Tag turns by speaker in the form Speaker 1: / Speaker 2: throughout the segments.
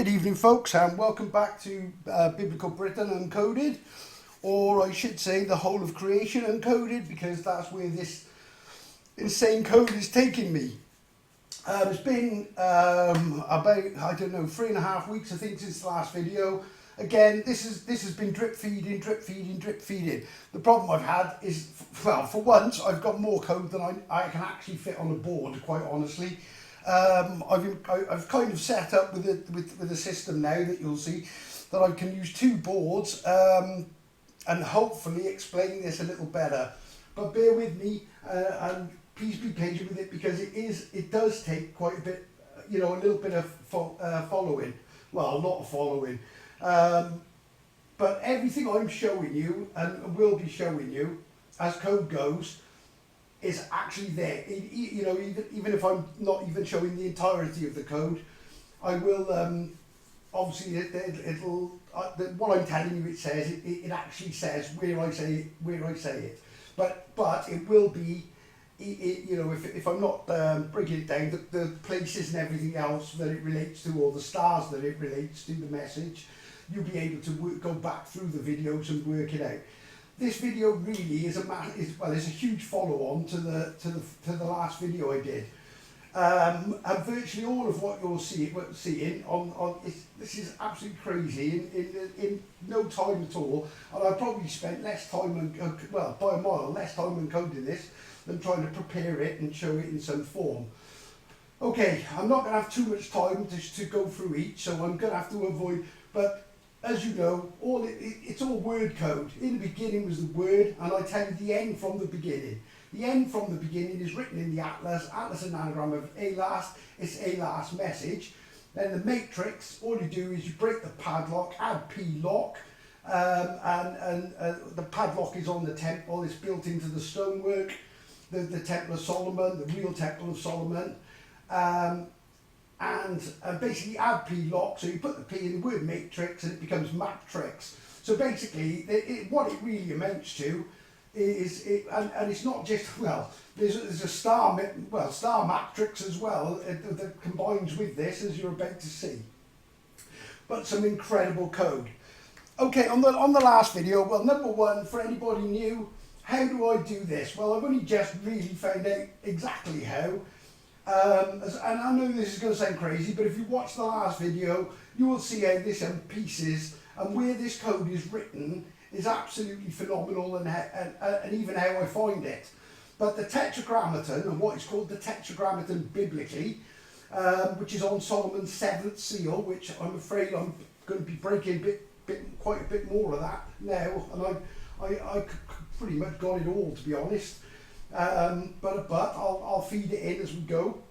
Speaker 1: Good evening, folks, and welcome back to Biblical Britain Uncoded, or I should say the whole of creation uncoded, because that's where this insane code is taking me. It's been about, I don't know, 3.5 weeks, I think, since the last video. Again, this has been drip feeding. The problem I've had is, well, for once, I've got more code than I can actually fit on a board, quite honestly. I've kind of set up with a system now that you'll see that I can use 2 boards and hopefully explain this a little better. But bear with me and please be patient with it, because it does take quite a bit, a little bit of following. Well, not following. But everything I'm showing you and will be showing you as code goes is actually there. Even if I'm not even showing the entirety of the code, I will obviously what I'm telling you, it actually says where I say it. But it will be, if I'm not breaking it down, the places and everything else that it relates to, or the stars that it relates to, the message, you'll be able to go back through the videos and work it out. This video really is a huge follow-on to the last video I did, and virtually all of what you're seeing this is absolutely crazy in no time at all. And I probably spent less time by a mile less time encoding this than trying to prepare it and show it in some form. Okay, I'm not going to have too much time to go through each, so I'm going to have to avoid. But as you know, it's all word code. In the beginning was the word, and I tell you the end from the beginning. The end from the beginning is written in the atlas. Atlas is an anagram of a last. It's a last message. Then the matrix, all you do is you break the padlock, add P lock, and the padlock is on the temple. It's built into the stonework, the Temple of Solomon, the real Temple of Solomon. And basically add P lock, so you put the P in the word matrix and it becomes matrix. So basically what it really amounts to is, and it's not just, there's a star matrix as well that combines with this, as you're about to see. But some incredible code. Okay, on the last video, number one, for anybody new, how do I do this? Well, I've only just really found out exactly how. And I know this is going to sound crazy, but if you watch the last video, you will see how this in pieces and where this code is written is absolutely phenomenal, and even how I find it. But the tetragrammaton, and what is called the tetragrammaton biblically, which is on Solomon's 7th seal, which I'm afraid I'm going to be breaking quite a bit more of that now, and I pretty much got it all, to be honest. But I'll feed it in as we go.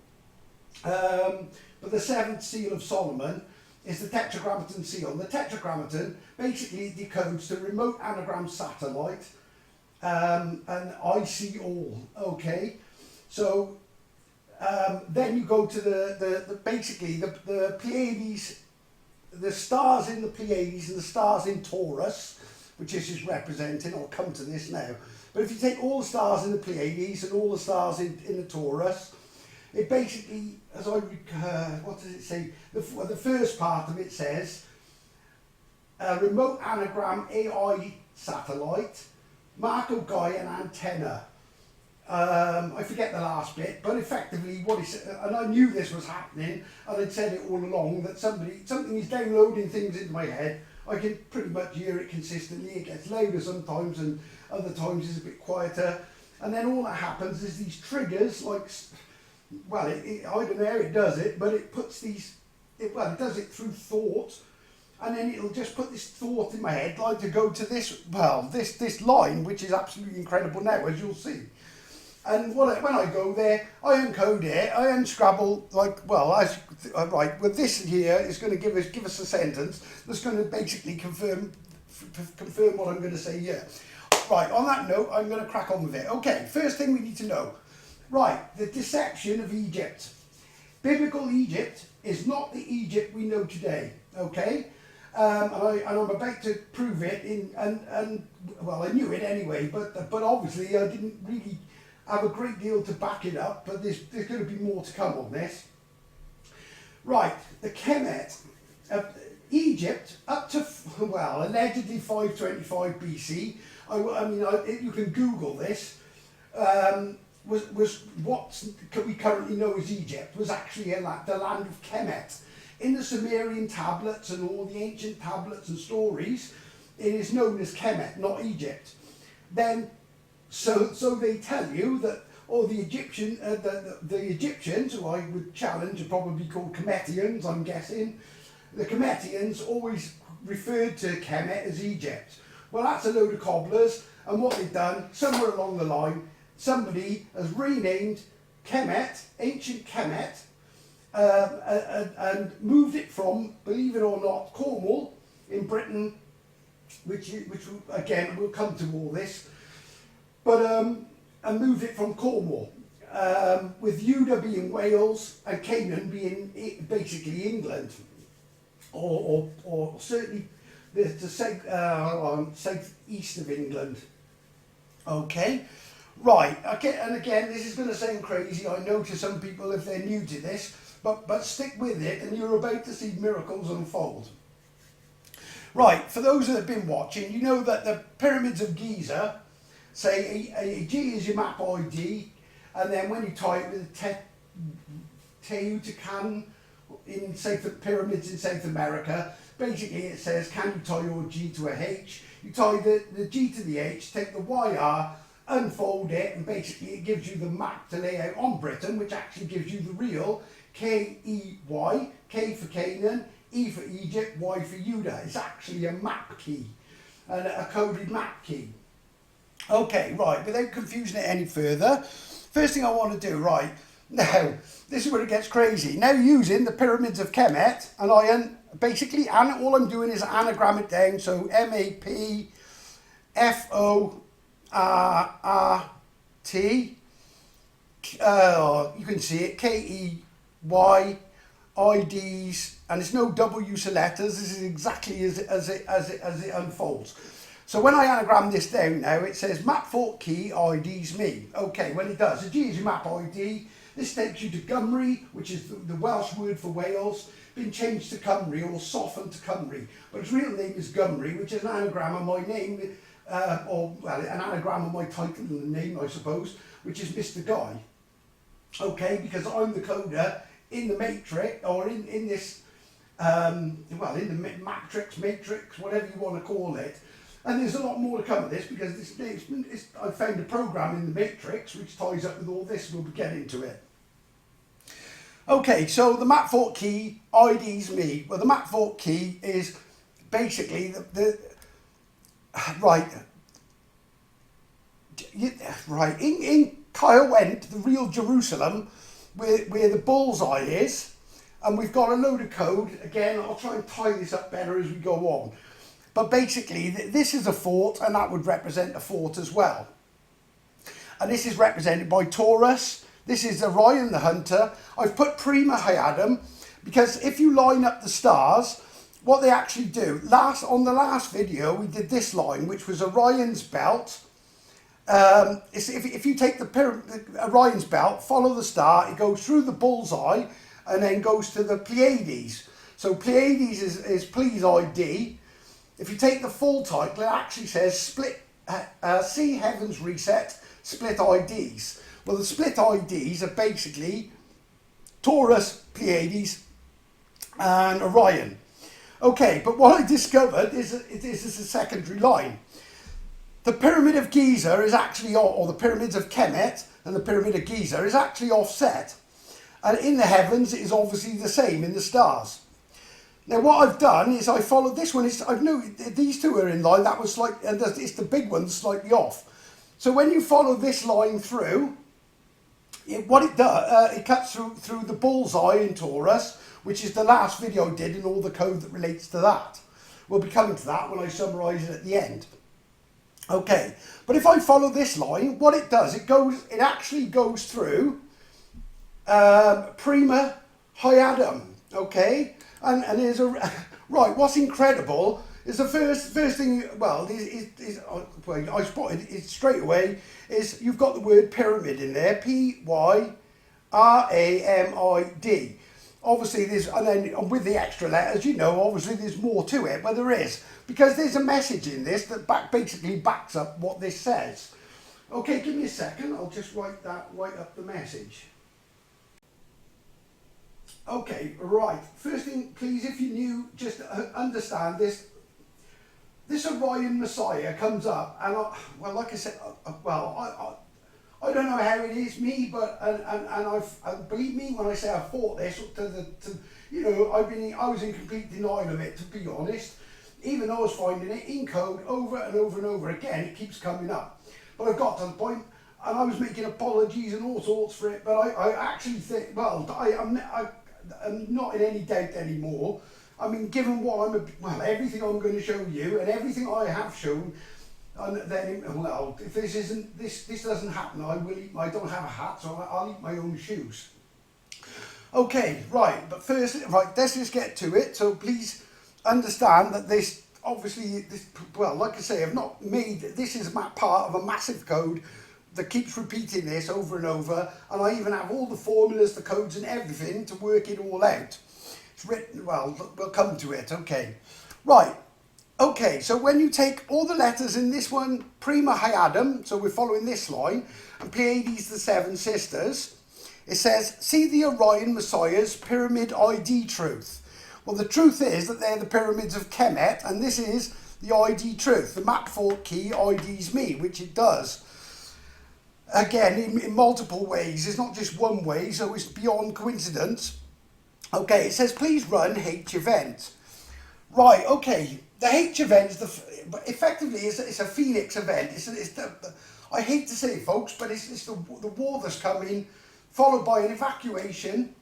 Speaker 1: But the 7th seal of Solomon is the tetragrammaton seal. The tetragrammaton basically decodes the remote anagram satellite, and I see all. Okay, so then you go to the Pleiades, the stars in the Pleiades and the stars in Taurus, which this is representing. I'll come to this now. But if you take all the stars in the Pleiades and all the stars in the Taurus, it basically, what does it say? The first part of it says, remote anagram AI satellite, Marco Gaian antenna. I forget the last bit, but effectively what it said, and I knew this was happening, and I'd said it all along, that something is downloading things into my head. I can pretty much hear it consistently. It gets louder sometimes, and other times it's a bit quieter. And then all that happens is these triggers, I don't know how it does it, but it puts it does it through thought, and then it'll just put this thought in my head, like to go to this line, which is absolutely incredible now, as you'll see. And when I go there, I encode it, I unscrabble, this here is going to give us a sentence that's going to basically confirm what I'm going to say here. Right, on that note, I'm going to crack on with it. Okay, first thing we need to know. Right, the deception of Egypt. Biblical Egypt is not the Egypt we know today, okay? And I'm about to prove it, I knew it anyway, but obviously I didn't really have a great deal to back it up, but there's going to be more to come on this. Right, the Kemet Egypt, up to, well, allegedly 525 BC, you can Google this, was what we currently know as Egypt, was actually the land of Kemet. In the Sumerian tablets and all the ancient tablets and stories, it is known as Kemet, not Egypt. Then, so they tell you that, or the Egyptians, who I would challenge, are probably called Kemetians, I'm guessing. The Kemetians always referred to Kemet as Egypt. Well, that's a load of cobblers, and what they've done, somewhere along the line, somebody has renamed Kemet, ancient Kemet, and moved it from, believe it or not, Cornwall in Britain, which again, we'll come to all this, but and moved it from Cornwall, with Judah being Wales and Canaan being basically England, or certainly the south east of England. Okay, right. Okay, and again, this is going to sound crazy, I know, to some people if they're new to this, but stick with it, and you're about to see miracles unfold. Right, for those that have been watching, you know that the pyramids of Giza say a G is your map ID, and then when you tie it with a Teotihuacan in pyramids in South America, basically it says, can you tie your G to a H? You tie the G to the H, take the YR, unfold it, and basically it gives you the map to lay out on Britain, which actually gives you the real K-E-Y, K for Canaan, E for Egypt, Y for Judah. It's actually a map key, and a coded map key. Okay, right, without confusing it any further, first thing I want to do, right, now, this is where it gets crazy. Now using the pyramids of Kemet, and all I'm doing is anagram it down, so M-A-P-F-O-R-R-T, you can see it, K-E-Y, IDs, and it's no double use of letters. This is exactly as it unfolds. So when I anagram this down now, it says map fort key IDs me. Okay, well it does. The G is your map ID. This takes you to Gymru, which is the Welsh word for Wales, been changed to Cymru or softened to Cymru. But its real name is Gymru, which is an anagram of my name, an anagram of my title and the name, I suppose, which is Mr. Guy. Okay, because I'm the coder in the matrix, or in this, in the matrix, whatever you want to call it. And there's a lot more to come of this, because I found a program in the matrix which ties up with all this. We'll get into it. Okay, so the map fort key IDs me. Well, the map fort key is basically in Kyle-Went, the real Jerusalem, where the bullseye is, and we've got a load of code. Again, I'll try and tie this up better as we go on. But basically, this is a fort, and that would represent a fort as well. And this is represented by Taurus. This is Orion the Hunter. I've put Prima Hyadum, because if you line up the stars, what they actually do, on the last video, we did this line, which was Orion's belt. If you take the Orion's belt, follow the star, it goes through the bullseye, and then goes to the Pleiades. So Pleiades is Please ID. If you take the full title, it actually says See Heaven's Reset, Split IDs. Well, the split IDs are basically Taurus, Pleiades, and Orion. Okay, but what I discovered is that this is a secondary line. The Pyramid of Giza is actually, or the Pyramids of Kemet and the Pyramid of Giza is actually offset. And in the heavens, it is obviously the same in the stars. Now, what I've done is I followed this one. I've noted these two are in line. That was and it's the big one slightly off. So when you follow this line through, what it does, it cuts through the bullseye in Taurus, which is the last video I did and all the code that relates to that. We'll be coming to that when I summarise it at the end. Okay, but if I follow this line, what it does, it actually goes through Prima Hyadum. Okay. And there's right. What's incredible is the first thing. Well, I spotted it straight away. Is you've got the word pyramid in there. Pyramid. obviously there's, and then with the extra letters, you know, obviously there's more to it, but there is, because there's a message in this that basically backs up what this says. Okay, give me a second, I'll just write up the message. Okay, right, first thing, please, if you're new, just understand this. This Orion Messiah comes up, and well, like I said, I don't know how it is me, but and believe me when I say I thought this you know, I was in complete denial of it, to be honest. Even though I was finding it in code over and over and over again, it keeps coming up. But I got to the point, and I was making apologies and all sorts for it. But I actually think, well, I'm not in any doubt anymore. I mean, given what everything I'm going to show you and everything I have shown, and then, well, if this doesn't happen, I don't have a hat, so I'll eat my own shoes. Okay, right, but first, right, let's just get to it. So please understand that this, obviously, well, like I say, I've not made, this is part of a massive code that keeps repeating this over and over, and I even have all the formulas, the codes and everything to work it all out. It's written, well, we'll come to it, okay. Right, okay, so when you take all the letters in this one, Prima Hyadum, so we're following this line, and Pleiades, the seven sisters, it says, see the Orion Messiah's pyramid ID truth. Well, the truth is that they're the pyramids of Kemet, and this is the ID truth. The map fault key IDs me, which it does. Again, in multiple ways. It's not just one way, so it's beyond coincidence. Okay, it says, please run H event. Right, okay. The H event is effectively it's a Phoenix event. I hate to say it, folks, but it's the war that's coming, followed by an evacuation.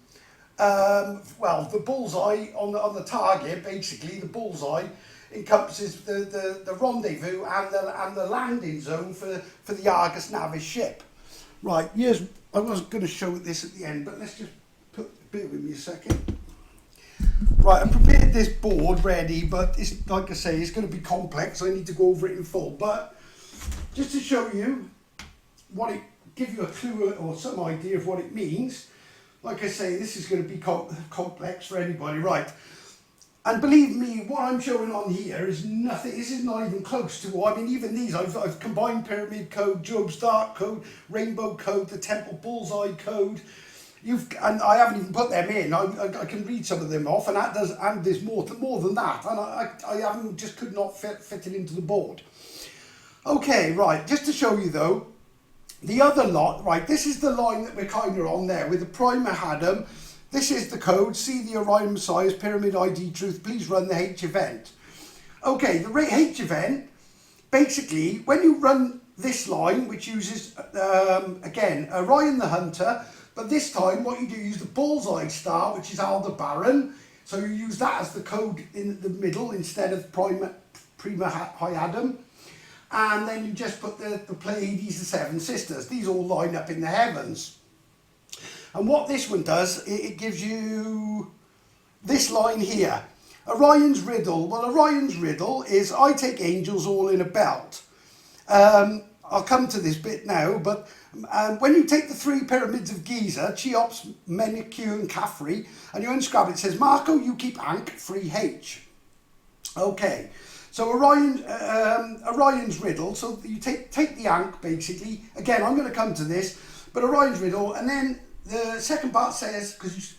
Speaker 1: Well, the bullseye on the target, basically, the bullseye encompasses the rendezvous and the landing zone for the Argus Navis ship. Right, here's, I wasn't going to show this at the end, but let's just bear with me a second. Right, I prepared this board ready, but it's, like I say, it's going to be complex, so I need to go over it in full. But just to show you what it, give you a clue or some idea of what it means. Like I say, this is going to be complex for anybody, right? And believe me, what I'm showing on here is nothing, this is not even close to, I mean, even these, I've combined Pyramid Code, Job's Dark Code, Rainbow Code, the Temple Bullseye Code, and I haven't even put them in. I can read some of them off, and that does, and there's more than that, and I haven't, just could not fit it into the board. Okay, right, just to show you though, the other lot, right, this is the line that we're kind of on there with the Prima Hadam. This is the code, see the Orion Messiah's pyramid ID truth, please run the H event. Okay, the H event, basically, when you run this line, which uses, again, Orion the Hunter, but this time what you do, use the Bullseye star, which is Aldebaran, so you use that as the code in the middle instead of Prima Hyadum. And then you just put the Pleiades, the seven sisters. These all line up in the heavens. And what this one does, it gives you this line here. Orion's riddle. Well, Orion's riddle is, I take angels all in a belt. I'll come to this bit now, but when you take the three pyramids of Giza, Cheops, Menekhu and Khafre, and you unscrab it, it says, Marco, you keep Ankh, free H. Okay. So Orion's riddle, so you take the Ankh basically, again I'm going to come to this, but Orion's riddle, and then the second part says, because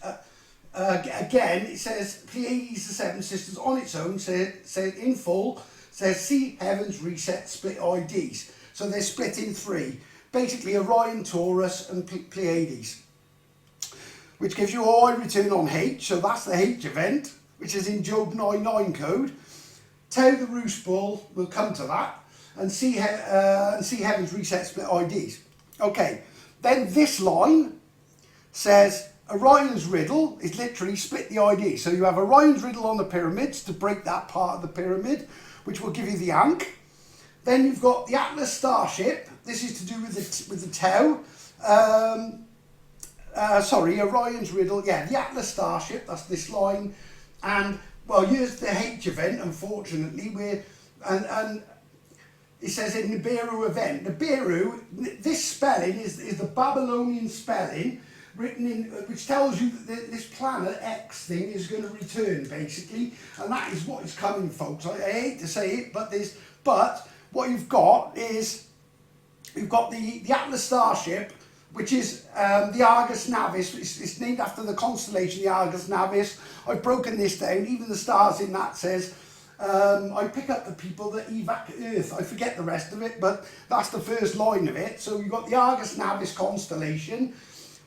Speaker 1: again it says Pleiades the seven sisters on its own, says in full, says see heavens reset split IDs, so they're split in three, basically Orion, Taurus and Pleiades, which gives you I return on H, so that's the H event, which is in Job 9.9 code. Tau the Roost Bull, we'll come to that, and see heavens reset split IDs. Okay, then this line says Orion's riddle is literally split the ID. So you have Orion's riddle on the pyramids to break that part of the pyramid, which will give you the Ankh. Then you've got the Atlas starship. This is to do with the Tau. Sorry, Orion's riddle. Yeah, the Atlas starship. That's this line, and well, here's the H event, unfortunately, and it says a Nibiru event. Nibiru, this spelling is the Babylonian spelling, written in, which tells you that this planet X thing is going to return, basically, and that is what is coming, folks. I hate to say it, but what you've got is you've got the Atlas starship, which is the Argus Navis. It's named after the constellation, the Argus Navis. I've broken this down. Even the stars in that says, I pick up the people that evac Earth. I forget the rest of it, but that's the first line of it. So you've got the Argus Navis constellation,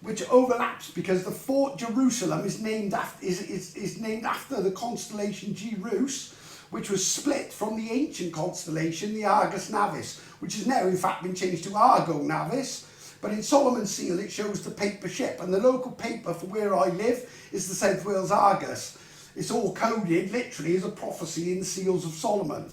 Speaker 1: which overlaps because the Fort Jerusalem is named after the constellation Gerus, which was split from the ancient constellation, the Argus Navis, which has now in fact been changed to Argo Navis. But in Solomon's seal it shows the paper ship, and the local paper for where I live is the South Wales Argus. It's all coded literally as a prophecy in the seals of Solomon.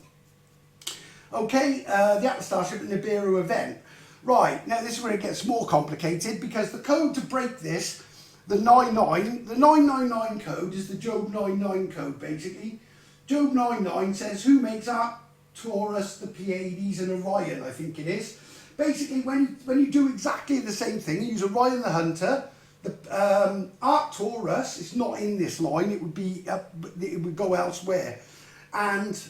Speaker 1: Okay, the Atlas Starship and the Nibiru event. Right, now this is where it gets more complicated, because the code to break this, the 999 code is the Job 99 code, basically. Job 99 says, who makes up Taurus, the Pleiades and Orion, I think it is. Basically, when you do exactly the same thing, you use Orion the Hunter, the Taurus is not in this line, it would go elsewhere, and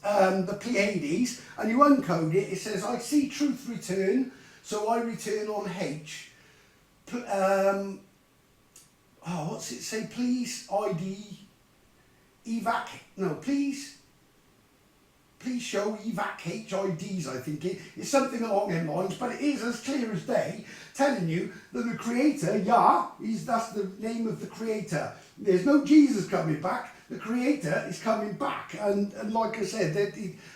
Speaker 1: the Pleiades, and you uncode it, it says, I see truth return, so I return on H. What's it say? Please ID evac. No, please show evac HIDs. I think it's something along them lines, but it is as clear as day, telling you that the Creator, Yah, that's the name of the Creator. There's no Jesus coming back. The Creator is coming back, and like I said,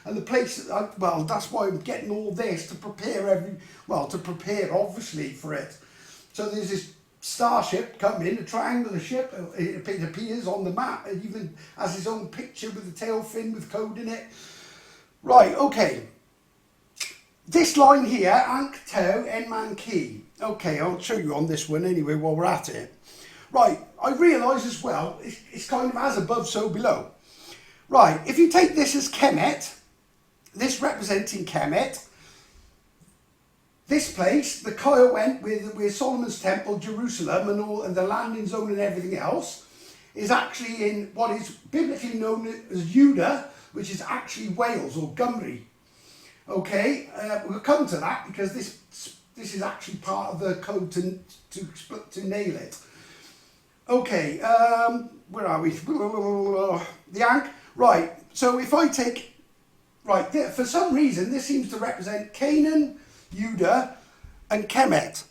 Speaker 1: and the place. Well, that's why I'm getting all this to prepare obviously for it. So there's this starship coming, a triangular ship. It appears on the map. It even has its own picture with the tail fin with code in it. Right. Okay. This line here, Ankh Tau Enman Key. Okay, I'll show you on this one anyway while we're at it. Right, I realise as well, it's kind of as above, so below. Right, if you take this as Kemet, this representing Kemet, this place, the Kaya went with Solomon's Temple, Jerusalem, and the landing zone and everything else, is actually in what is biblically known as Judah, which is actually Wales or Gymru. Okay, we'll come to that because this is actually part of the code to nail it. Okay, where are we? The Ankh. Right, so if I take, right, for some reason this seems to represent Canaan, Judah and Kemet.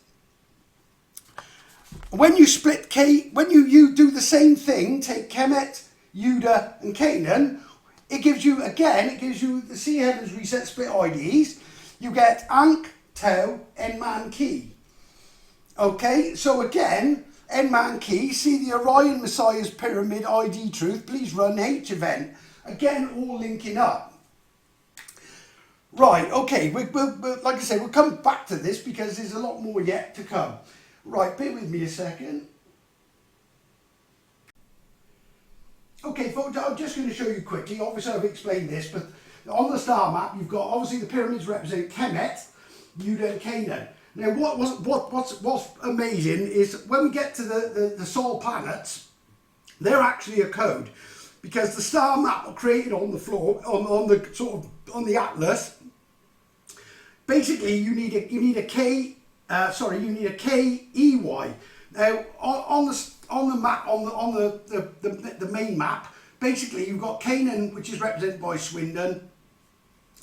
Speaker 1: When you split when you do the same thing, take Kemet, Judah and Canaan, it gives you the Sea Heavens Reset split IDs. You get Ankh, Tau, Enman Key. Okay, so again, Enman Key, see the Orion Messiah's Pyramid ID truth, please run H event. Again, all linking up. Right, okay, we'll, like I say, we'll come back to this because there's a lot more yet to come. Right, bear with me a second. Okay, folks, I'm just going to show you quickly. Obviously, I've explained this, but on the star map, you've got, obviously, the pyramids represent Kemet, Judah and Canaan. Now, what's amazing is when we get to the Sol planets, they're actually a code, because the star map are created on the floor, on the atlas. Basically, you need a KEY. Now, on the map, on the main map, basically you've got Canaan, which is represented by Swindon.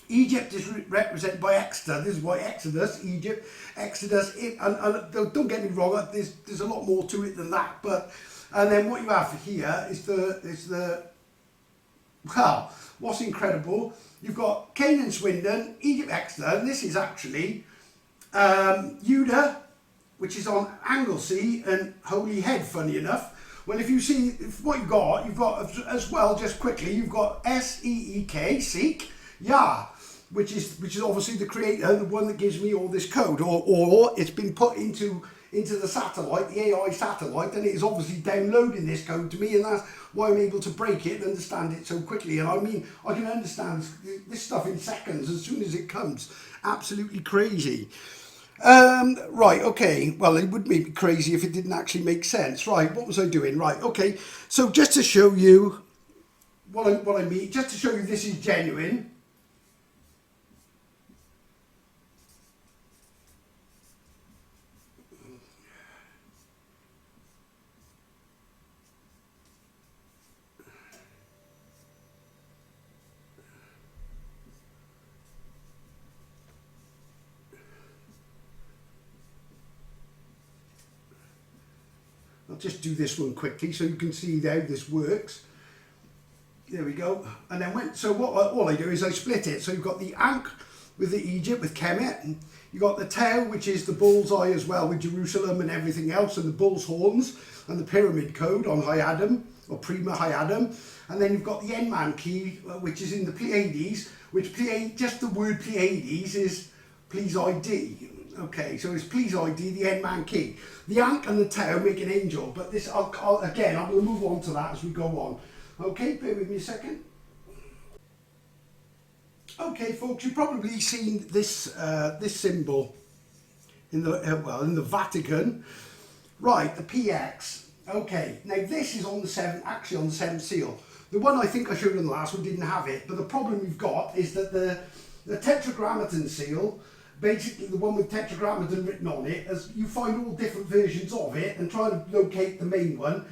Speaker 1: Egypt is represented by Exeter. This is why Exodus, Egypt, Exodus. And don't get me wrong, there's a lot more to it than that. But and then what you have here is well, what's incredible? You've got Canaan, Swindon, Egypt, Exeter, and this is actually Judah, which is on Anglesey and Holy Head. Funny enough. Well, if you see what you've got as well. Just quickly, you've got SEEK, Seek, Yah, which is obviously the creator, the one that gives me all this code, or it's been put into the satellite, the AI satellite, and it is obviously downloading this code to me, and that's why I'm able to break it and understand it so quickly. And I mean, I can understand this stuff in seconds as soon as it comes. Absolutely crazy. Right, okay. Well, it would make me crazy if it didn't actually make sense. Right, what was I doing? Right, okay. So just to show you what I mean, just to show you this is genuine. I'll just do this one quickly so you can see how this works. There we go. And then all I do is I split it. So you've got the Ankh with the Egypt, with Kemet. You've got the Tau, which is the bullseye as well, with Jerusalem and everything else, and the bull's horns, and the pyramid code on High Adam, or Prima High Adam. And then you've got the Enman key, which is in the Pleiades, which just the word Pleiades is please ID. Okay, so it's please ID, the Enman key. The Ankh and the Tau make an angel, but this, again, I'm going to move on to that as we go on. Okay, bear with me a second. Okay, folks, you've probably seen this this symbol in the in the Vatican, right? The PX. Okay, now this is on the actually on the seventh seal. The one I think I showed in the last one didn't have it, but the problem we've got is that the Tetragrammaton seal, basically the one with Tetragrammaton written on it, as you find all different versions of it and try to locate the main one.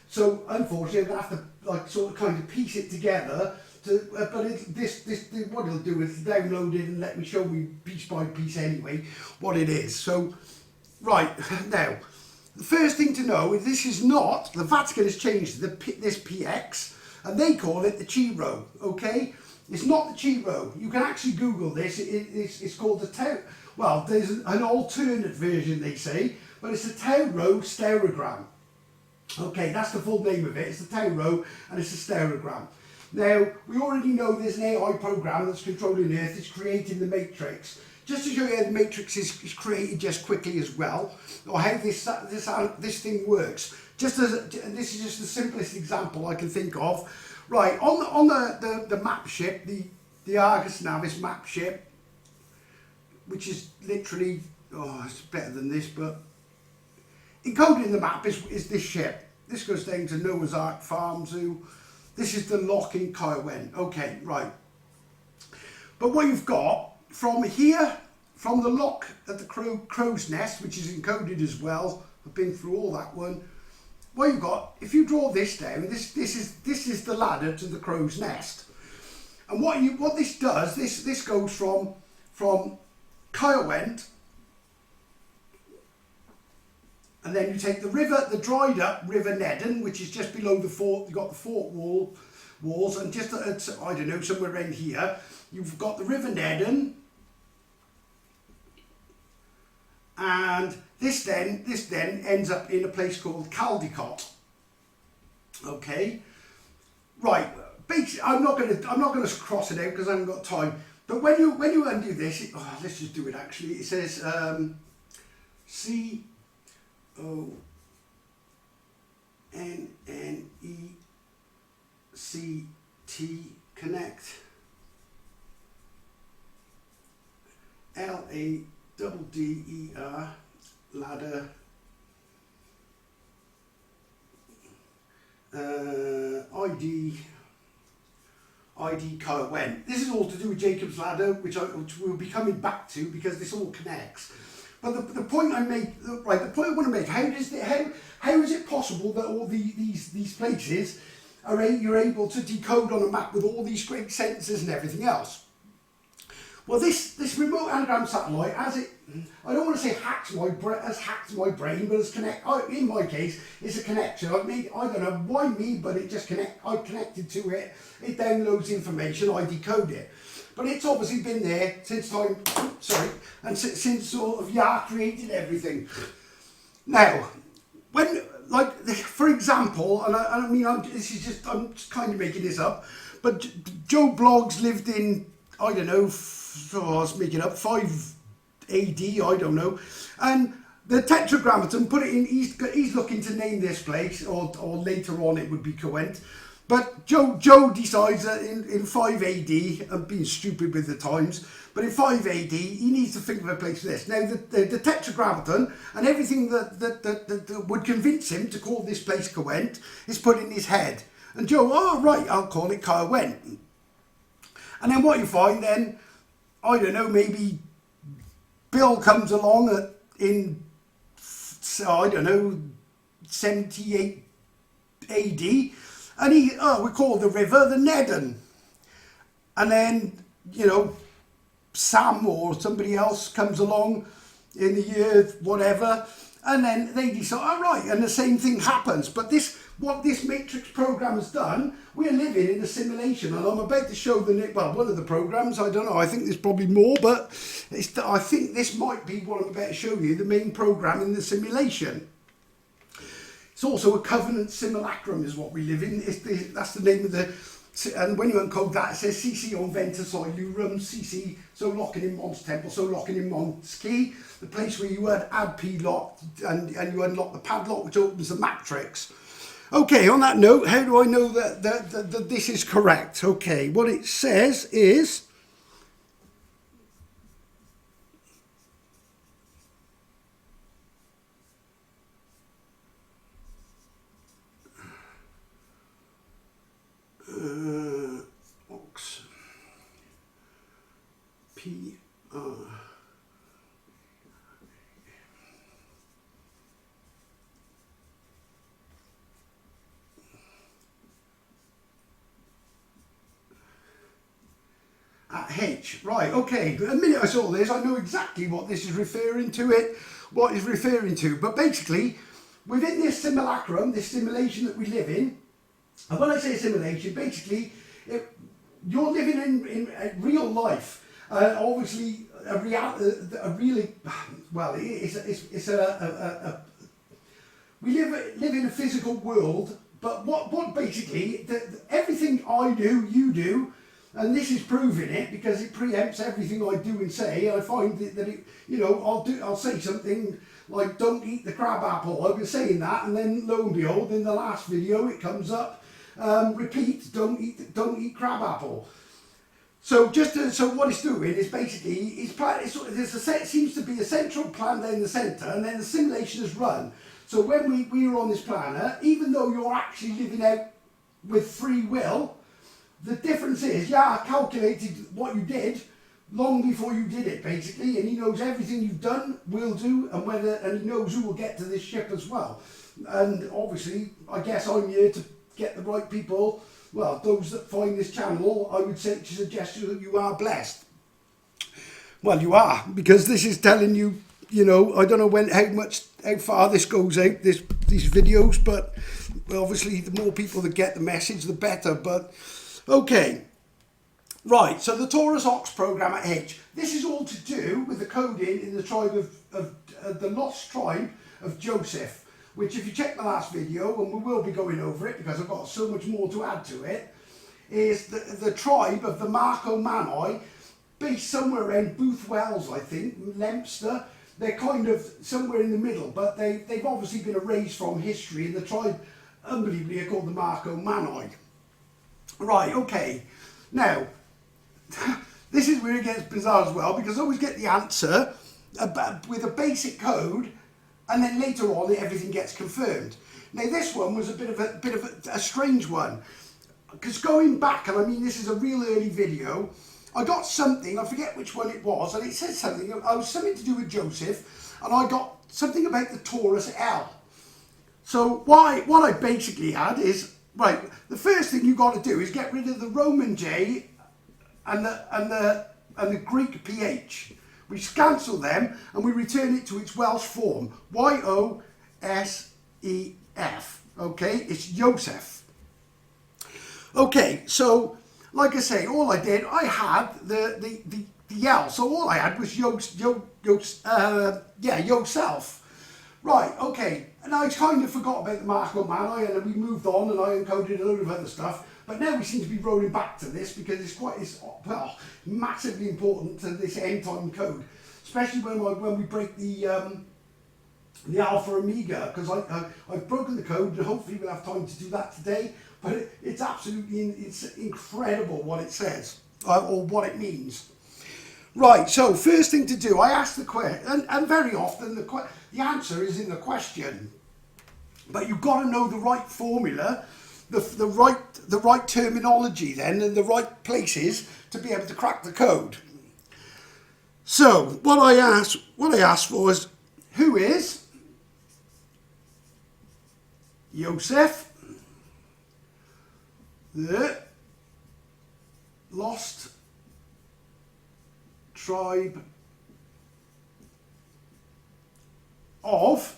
Speaker 1: So unfortunately, I'm gonna have to like sort of kind of piece it together. But what it'll do is download it and let me show you piece by piece anyway what it is. So, right now, the first thing to know is this is not, the Vatican has changed this PX and they call it the Chi-Rho. Okay, it's not the Chi-Rho. You can actually Google this. It's called the Tau. Well, there's an alternate version they say, but it's the Tau-Rho stereogram. Okay, that's the full name of it. It's the Tau-Rho and it's a stereogram. Now, we already know there's an AI program that's controlling Earth. It's creating the Matrix. Just to show you how the Matrix is created just quickly as well, or how this thing works. This is just the simplest example I can think of. Right, on the map ship, the Argus Navis map ship, which is literally, it's better than this, but encoded in the map is this ship. This goes down to Noah's Ark Farm Zoo. This is the lock in Kiowen. Okay, right. But what you've got from here, from the lock at the crow's nest, which is encoded as well, I've been through all that one. What you've got, if you draw this down, this is the ladder to the crow's nest. And what this does, this goes from Kiowen, and then you take the river, the dried up River Nedden, which is just below the fort. You've got the fort walls, and just I don't know, somewhere around here, you've got the River Nedden, and this then ends up in a place called Caldecott. Okay, right. Basically, I'm not gonna cross it out because I haven't got time. But when you undo this, let's just do it. Actually, it says CONNECT LADDER ladder ID Kiowen. This is all to do with Jacob's ladder, which we'll be coming back to because this all connects. But the point I make, right? The point I want to make: how is it possible that all these places you're able to decode on a map with all these great sensors and everything else? Well, this remote anagram satellite, I don't want to say hacked my brain, but in my case, it's a connection. I don't know why me, but I connected to it. It downloads information, I decode it. But it's obviously been there since since sort of Yah created everything. Now, for example, I'm just kind of making this up, but Joe Bloggs lived in, I don't know, I was making up 5 AD, I don't know, and the Tetragrammaton put it in. He's looking to name this place, or later on it would be Coent. But Joe decides that in 5 AD, I'm being stupid with the times, but in 5 AD, he needs to think of a place for this. Now, the Tetragrammaton and everything that would convince him to call this place Caerwent is put in his head. And Joe, oh, right, I'll call it Caerwent. And then what you find then, I don't know, maybe Bill comes along in, I don't know, 78 AD, and we call the river the Nedden. And then, you know, Sam or somebody else comes along in the year whatever, and then they decide, all right, and the same thing happens. But what this matrix program has done, we're living in a simulation, and I'm about to show one of the programs, I don't know, I think there's probably more, but I think this might be what I'm about to show you, the main program in the simulation. It's also a covenant simulacrum is what we live in. That's the name of the, and when you uncode that, it says CC on Ventus Ilurum, CC, so locking in Mons Temple, so locking in Mons Key, the place where you add P-lock and you unlock the padlock, which opens the matrix. Okay, on that note, how do I know that this is correct? Okay, what it says is, Ox P at H. Right, okay, the minute I saw this, I know exactly what this is referring to but basically within this simulacrum, this simulation that we live in, and when I say simulation, basically, you're living in real life. Obviously, we live in a physical world. But what basically, everything I do, you do, and this is proving it because it preempts everything I do and say. I find that it, you know, I'll say something like, don't eat the crab apple. I've been saying that, and then lo and behold, in the last video, it comes up. Repeat, don't eat crab apple. So so what it's doing is basically seems to be a central plan down the centre, and then the simulation is run. So when we are on this planet, even though you're actually living out with free will, the difference is, I calculated what you did long before you did it, basically, and he knows everything you've done, will do, and he knows who will get to this ship as well. And obviously, I guess I'm here to get the right people, well, those that find this channel, I would say to suggest you that you are blessed. Well, you are, because this is telling you, you know, I don't know how far this goes out, these videos, but obviously the more people that get the message, the better. But okay, right, so the Taurus Ox program at H, this is all to do with the coding in the tribe of the lost tribe of Yosef, which if you check the last video, and we will be going over it because I've got so much more to add to it, is the tribe of the Marco Manoi, based somewhere around Booth Wells, I think, Lampster. They're kind of somewhere in the middle, but they've obviously been erased from history, and the tribe, unbelievably, are called the Marco Manoi. Right, okay. Now, this is where it gets bizarre as well, because I always get the answer with a basic code, and then later on everything gets confirmed. Now this one was a bit of a strange one, because going back, and I mean this is a real early video, I got something, I forget which one it was, and it said something, it was something to do with Yosef, and I got something about the Taurus L. So what I basically had is, right, the first thing you got to do is get rid of the Roman J and the Greek PH. We cancel them and we return it to its Welsh form, Yosef. Okay, it's Yosef. Okay, so like I say, all I did, I had the L, so all I had was Yosef. Right, okay, and I kind of forgot about the Marco Manoi, and then we moved on and I encoded a load of other stuff, but now we seem to be rolling back to this because it's massively important to this end time code, especially when we break the Alpha Omega, because I've broken the code and hopefully we'll have time to do that today. but it's absolutely, it's incredible what it says, or what it means. Right, so first thing to do, I ask the question, and very often the answer is in the question, but you've got to know the right formula, the right terminology then, and the right places to be able to crack the code. So what I asked for is, who is Yosef, the lost tribe of,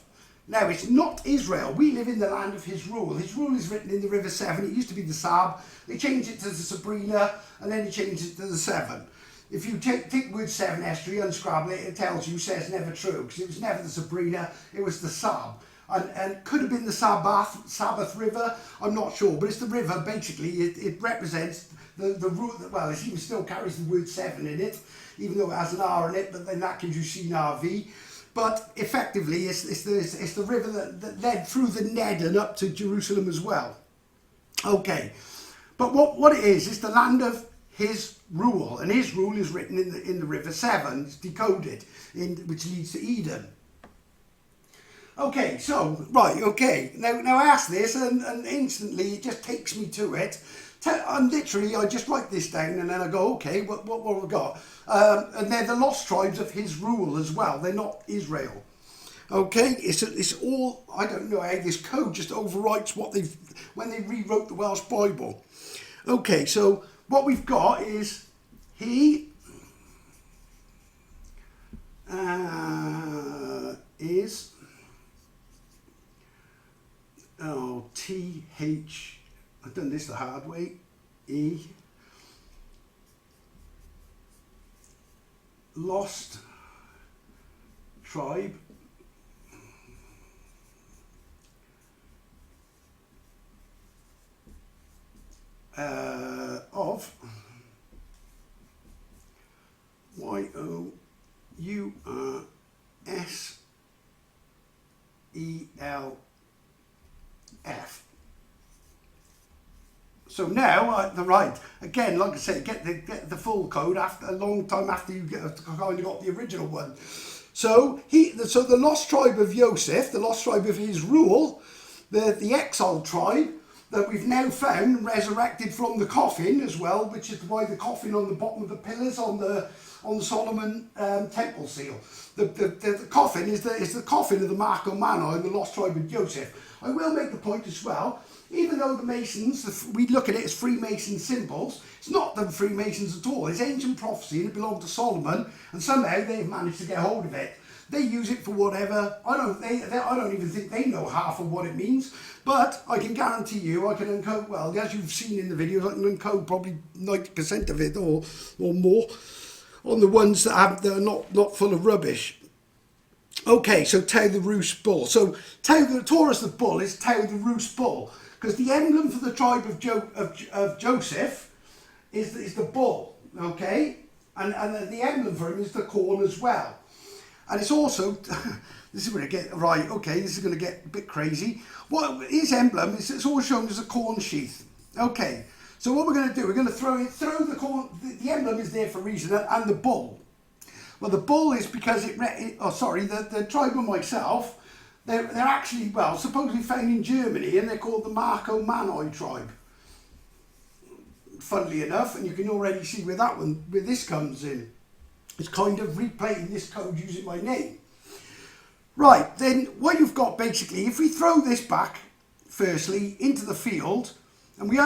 Speaker 1: now it's not Israel, we live in the land of his rule. His rule is written in the River Severn. It used to be the Sab, they changed it to the Sabrina, and then they changed it to the Severn. If you take the word Severn estuary, unscrabble it, it tells you, says never true, because it was never the Sabrina, it was the Sab. And could have been the Sabbath River, I'm not sure, but it's the river. Basically it represents the route, well, it even still carries the word Severn in it, even though it has an R in it, but then that gives you C-R-V. But effectively it's the river that led through the Ned and up to Jerusalem as well. Okay, but what it is the land of his rule, and his rule is written in the River Severn. It's decoded, which leads to Eden. Okay, so, right, okay, now I ask this, and instantly it just takes me to it. And literally, I just write this down, and then I go, okay, what have we got? And they're the lost tribes of his rule as well. They're not Israel. Okay, it's all, I don't know how this code just overwrites when they rewrote the Welsh Bible. Okay, so what we've got is he is T-H, I've done this the hard way, E, lost tribe of Y-O-U-S-E-L-F. So now, right, again, like I say, get the full code after a long time after you kind of got the original one. So the lost tribe of Yosef, the lost tribe of his rule, the exiled tribe that we've now found resurrected from the coffin as well, which is why the coffin on the bottom of the pillars on the Solomon temple seal. The coffin is the coffin of the Marco Mano and the lost tribe of Yosef. I will make the point as well, even though the Masons, we look at it as Freemason symbols, it's not the Freemasons at all. It's ancient prophecy and it belonged to Solomon, and somehow they've managed to get hold of it. They use it for whatever. I don't even think they know half of what it means, but I can guarantee you I can encode, well, as you've seen in the videos, I can encode probably 90% of it or more on the ones that are not full of rubbish. Okay, so Tau the Roost Bull. So Taurus the bull is Tau the Roost Bull, because the emblem for the tribe of Joseph is the bull, okay? And the emblem for him is the corn as well. And it's also, this is going to get, right, okay, this is going to get a bit crazy. Well, his emblem is, it's always shown as a corn sheath. Okay, so what we're going to do, we're going to throw the corn, the emblem is there for a reason, and the bull. Well, the bull is because the tribe of myself, they're actually, well, supposedly found in Germany, and they're called the Marco Mano tribe. Funnily enough, and you can already see where this comes in. It's kind of replaying this code using my name. Right, then what you've got basically, if we throw this back, firstly, into the field, and we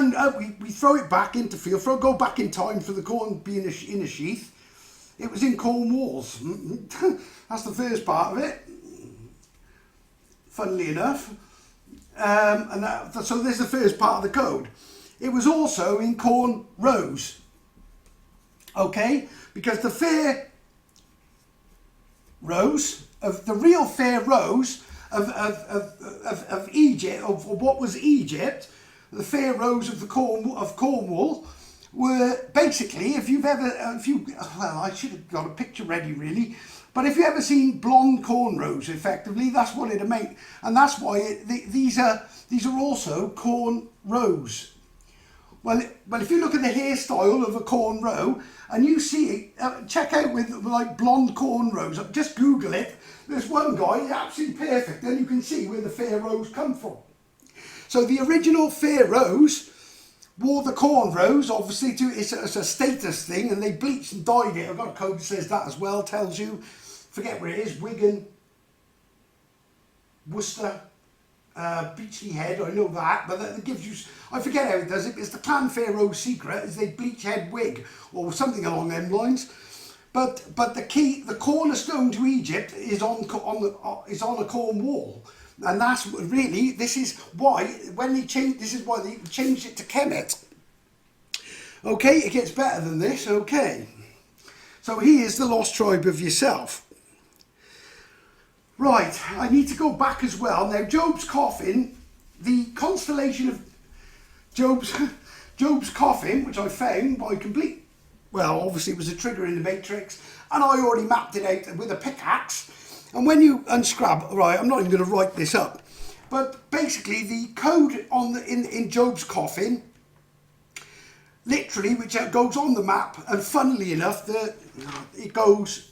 Speaker 1: throw it back into field, go back in time for the corn being in a sheath, it was in corn walls. That's the first part of it, funnily enough. So there's the first part of the code. It was also in corn rows, okay? Because the fair rows of the real fair rows of Egypt, of what was Egypt, the fair rows of Cornwall were basically, well, I should have got a picture ready really. But if you ever seen blonde cornrows, effectively, that's what it'll make. And that's why these are also cornrows. Well, if you look at the hairstyle of a cornrow, and you see, check out with like blonde cornrows, just Google it. There's one guy, absolutely perfect, and you can see where the pharaohs come from. So the original pharaohs wore the cornrows, obviously, it's a status thing, and they bleached and dyed it. I've got a code that says that as well, tells you, forget where it is, Wigan, Worcester, Beachley Head, I know that, but that gives you, I forget how it does it, it's the Clan Pharaoh secret, is they bleach head wig, or something along them lines. But the key, the cornerstone to Egypt is on a corn wall. And that's really, this is why, when they changed, this is why they changed it to Kemet. Okay, it gets better than this, okay. So he is the lost tribe of yourself. Right, I need to go back as well. Now, Job's coffin, the constellation of Job's coffin, which I found by complete, well, obviously it was a trigger in the matrix, and I already mapped it out with a pickaxe. And when you unscrab, right, I'm not even going to write this up, but basically the code on in Job's coffin, literally, which goes on the map, and funnily enough, it goes,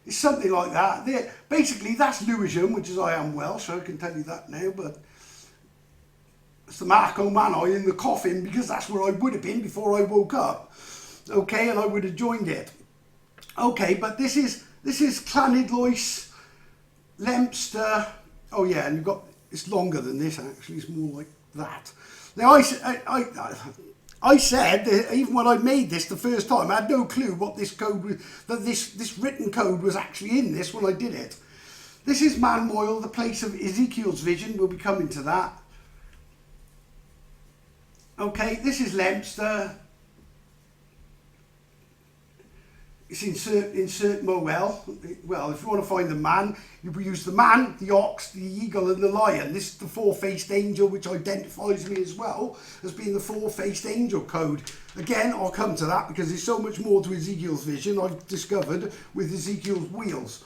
Speaker 1: it's something like that. Basically, that's Lewisham, which is I am Welsh, so I can tell you that now, but it's the Marco Manoi in the coffin, because that's where I would have been before I woke up. Okay, and I would have joined it. Okay, but this is Llanidloes, Lampster. Oh yeah, and you've got, it's longer than this actually. It's more like that. Now I said that even when I made this the first time, I had no clue what this code was, that this written code was actually in this when I did it. This is Man Moyle, the place of Ezekiel's vision. We'll be coming to that. Okay, this is Lampster. It's insert Moel. Well, if you want to find the man, you use the man, the ox, the eagle and the lion. This is the four-faced angel, which identifies me as well as being the four-faced angel code. Again, I'll come to that because there's so much more to Ezekiel's vision I've discovered with Ezekiel's wheels.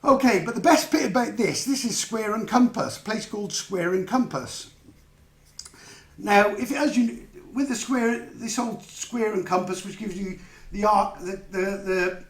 Speaker 1: Okay, but the best bit about this is Square and Compass, a place called Square and Compass. Now, with the square, this old Square and Compass, which gives you the arc, the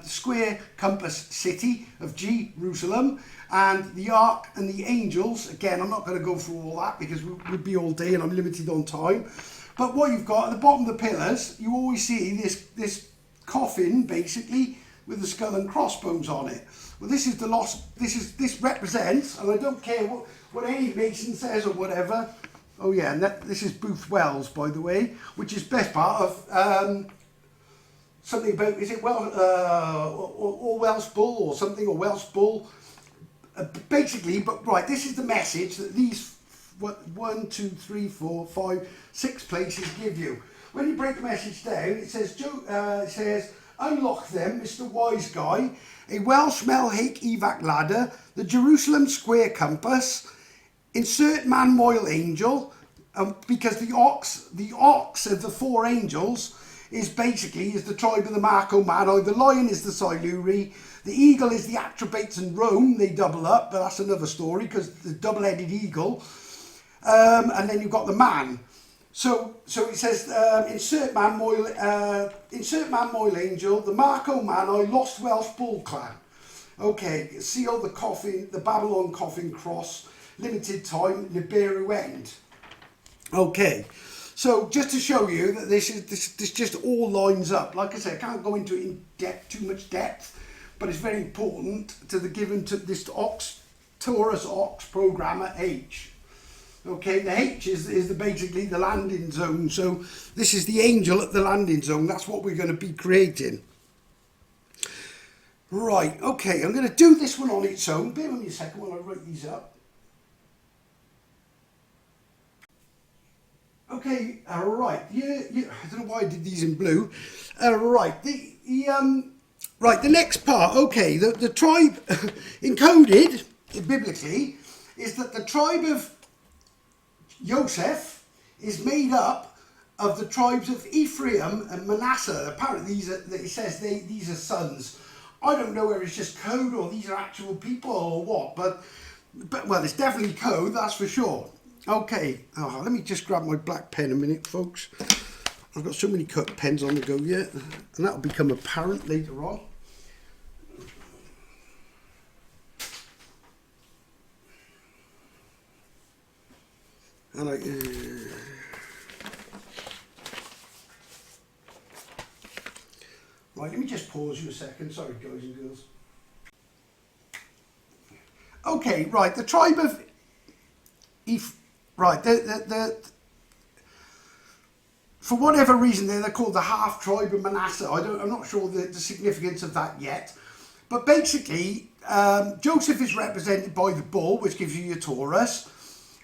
Speaker 1: square compass city of Jerusalem, and the ark and the angels. Again, I'm not going to go through all that because we'd be all day and I'm limited on time. But what you've got at the bottom of the pillars, you always see this coffin basically with the skull and crossbones on it. Well, this is the lost. This represents, and I don't care what any mason says or whatever. Oh yeah, and this is Booth Wells, by the way, which is best part of. Something about, is it or Welsh Bull or something, or Welsh Bull. Basically, but right, this is the message that these 1, 2, 3, 4, 5, 6 places give you. When you break the message down, it says, unlock them, Mr. Wise Guy, a Welsh Melhake evac ladder, the Jerusalem Square Compass, insert Man Moyle Angel, because the ox of the four angels is the tribe of the Marco Manoi, the lion is the Siluri, the eagle is the Atrebates and Rome, they double up, but that's another story because the double-headed eagle, and then you've got the man. So it says, insert Man Moyle Angel, the Marco Manoi, Lost Welsh Bull Clan. Okay, seal the coffin, the Babylon coffin cross, limited time, Nibiru end. Okay. So just to show you that this just all lines up. Like I said, I can't go into it in depth, too much depth, but it's very important to this Taurus ox programmer H. Okay, the H is basically the landing zone. So this is the angel at the landing zone. That's what we're going to be creating. Right, okay, I'm going to do this one on its own. Bear with me a second while I write these up. Okay, right. I don't know why I did these in blue. Right, the next part. Okay, the tribe encoded biblically is that the tribe of Yosef is made up of the tribes of Ephraim and Manasseh. Apparently it says these are sons. I don't know whether it's just code or these are actual people or what, but well, it's definitely code, that's for sure. Okay, let me just grab my black pen a minute, folks. I've got so many cut pens on the go yet, and that'll become apparent later on. And right, let me just pause you a second. Sorry, guys and girls. Okay, right, the tribe of right, for whatever reason they're called the half tribe of Manasseh. I'm not sure the significance of that yet. But basically, Joseph is represented by the bull, which gives you your Taurus.